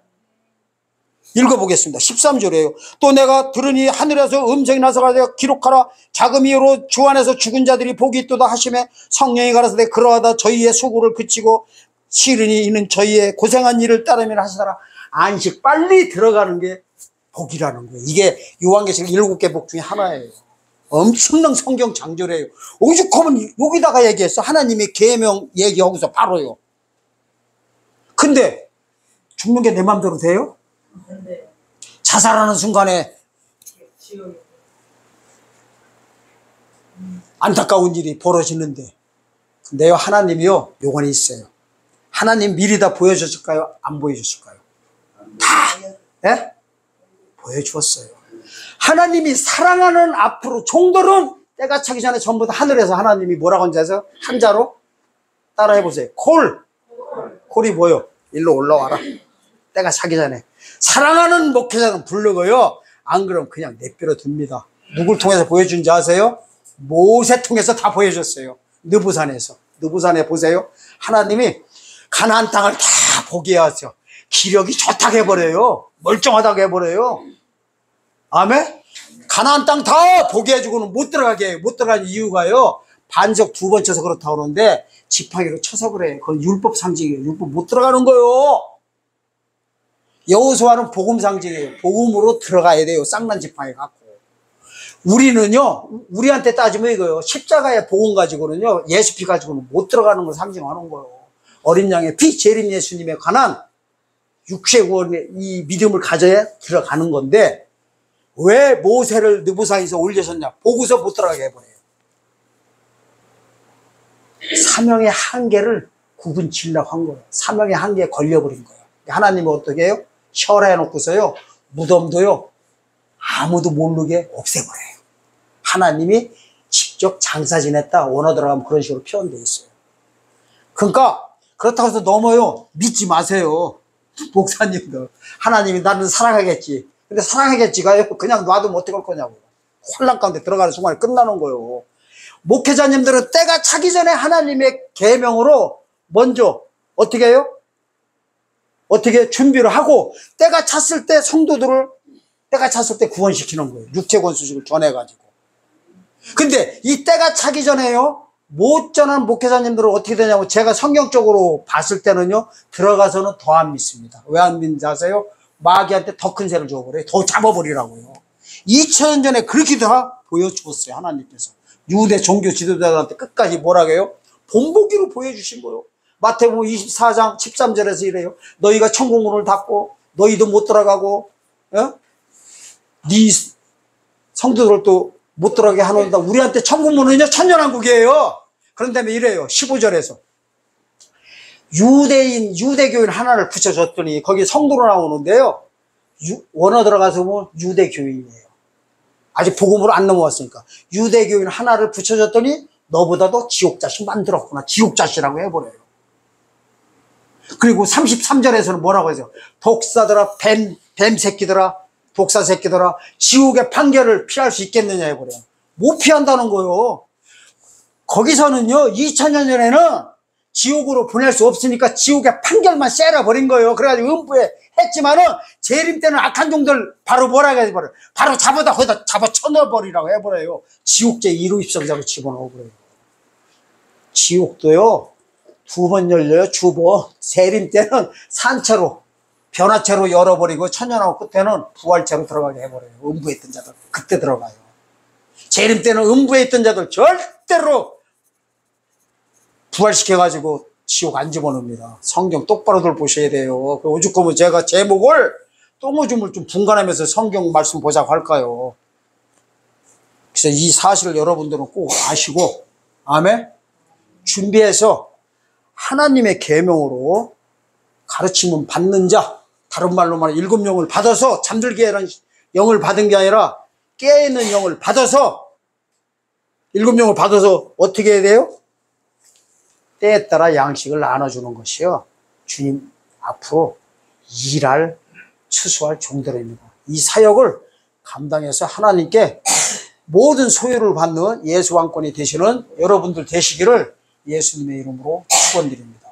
읽어보겠습니다. 13절이에요. 또 내가 들으니 하늘에서 음성이 나서 가서 기록하라. 자금 이후로 주 안에서 죽은 자들이 복이 있도다 하심에 성령이 가라사대 그러하다 저희의 수고를 그치고 시련이 있는 저희의 고생한 일을 따르면 하시더라. 안식 빨리 들어가는 게 복이라는 거예요. 이게 요한계시록 7개 복 중에 하나예요. 엄청난 성경 장조래요. 오죽하면 여기다가 얘기했어. 하나님의 계명 얘기하고서 바로요. 근데 죽는 게 내 맘대로 돼요? 자살하는 순간에 안타까운 일이 벌어지는데, 근데요, 하나님이요, 요건이 있어요. 하나님 미리 다 보여줬을까요? 안 보여줬을까요? 다, 예? 보여주었어요. 하나님이 사랑하는 앞으로 종들은 때가 차기 전에 전부 다 하늘에서 하나님이 뭐라고 하는지 아세요? 한자로 따라해 보세요. 콜이 뭐요? 일로 올라와라. 때가 차기 전에. 사랑하는 목회자는 부르고요. 안 그러면 그냥 내버려 둡니다. 누굴 통해서 보여준지 아세요? 모세 통해서 다 보여줬어요. 느부산에서. 느부산에 보세요. 하나님이 가나안 땅을 다 보게 하죠. 기력이 좋다고 해버려요. 멀쩡하다고 해버려요. 아멘? 가나안 땅 다 보게 해주고는 못 들어가게 해요. 못 들어가는 이유가요, 반석 2번 쳐서 그렇다고 그러는데 지팡이로 쳐서 그래. 그건 율법 상징이에요. 율법 못 들어가는 거예요. 여호수아는 복음 상징이에요. 복음으로 들어가야 돼요. 쌍난 지팡이 갖고. 우리는요, 우리한테 따지면 이거요, 십자가의 복음 가지고는요, 예수 피 가지고는 못 들어가는 걸 상징하는 거예요. 어린 양의 피, 재림 예수님에 관한 육체 구원의 이 믿음을 가져야 들어가는 건데, 왜 모세를 느부산에서 올리셨냐? 보고서 못 들어가게 해버려요. 사명의 한계를 구분 지으려고 한 거예요. 사명의 한계에 걸려버린 거예요. 하나님은 어떻게 해요? 철해놓고서요, 무덤도요, 아무도 모르게 없애버려요. 하나님이 직접 장사 지냈다, 원어 들어가면 그런 식으로 표현되어 있어요. 그러니까 그렇다고 해서 넘어요, 믿지 마세요. 목사님도 하나님이 나는 사랑하겠지. 근데 사랑하겠지가 그냥 놔두면 어떻게 할 거냐고. 혼란 가운데 들어가는 순간에 끝나는 거예요. 목회자님들은 때가 차기 전에 하나님의 계명으로 먼저 어떻게 해요? 어떻게 준비를 하고, 때가 찼을 때 성도들을 때가 찼을 때 구원시키는 거예요. 육체 권수식을 전해가지고. 근데 이 때가 차기 전에요, 못 전한 목회자님들은 어떻게 되냐고, 제가 성경적으로 봤을 때는요, 들어가서는 더 안 믿습니다. 왜 안 믿는지 아세요? 마귀한테 더 큰 세를 줘버려요. 더 잡아버리라고요. 2000년 전에 그렇게 다 보여주었어요. 하나님께서 유대 종교 지도자들한테 끝까지 뭐라고 해요? 본보기로 보여주신 거예요. 마태복음 24장 13절에서 이래요. 너희가 천국문을 닫고 너희도 못 들어가고, 네 성도들도 못 들어가게 하는다. 우리한테 천국문은요, 천년왕국이에요. 그런 다음에 이래요. 15절에서 유대교인 하나를 붙여줬더니 거기 성도로 나오는데요, 원어 들어가서 보면 유대교인이에요. 아직 복음으로 안 넘어왔으니까. 유대교인 하나를 붙여줬더니 너보다도 지옥자식 만들었구나. 지옥자식이라고 해버려요. 그리고 33절에서는 뭐라고 하죠? 독사들아, 뱀 새끼들아, 독사 새끼들아, 지옥의 판결을 피할 수 있겠느냐 해버려요. 못 피한다는 거예요. 거기서는요, 2000년 전에는 지옥으로 보낼 수 없으니까 지옥의 판결만 쎄려버린 거예요. 그래가지고 음부에 했지만은, 재림 때는 악한 종들 바로 뭐라고 해버려요? 바로 거기다 잡아 쳐넣어버리라고 해버려요. 지옥제 1호 입성자로 집어넣어버려요. 지옥도요, 2번 열려요. 주보. 재림 때는 산채로, 변화채로 열어버리고, 천년왕국 끝에는 부활채로 들어가게 해버려요. 음부에 있던 자들 그때 들어가요. 재림 때는 음부에 있던 자들 절대로 부활시켜가지고 지옥 안 집어넣습니다. 성경 똑바로들 보셔야 돼요. 오죽하면 제가 제목을 똥오줌을 좀 분간하면서 성경 말씀 보자고 할까요? 그래서 이 사실을 여러분들은 꼭 아시고, 아멘? 준비해서 하나님의 계명으로 가르침은 받는 자, 다른 말로 말하면 7영을 받아서, 잠들게 하는 영을 받은 게 아니라 깨어있는 영을 받아서, 7영을 받아서 어떻게 해야 돼요? 때에 따라 양식을 나눠주는 것이요, 주님 앞으로 일할, 추수할 종들입니다. 이 사역을 감당해서 하나님께 모든 소유를 받는 예수 왕권이 되시는 여러분들 되시기를 예수님의 이름으로 축원드립니다.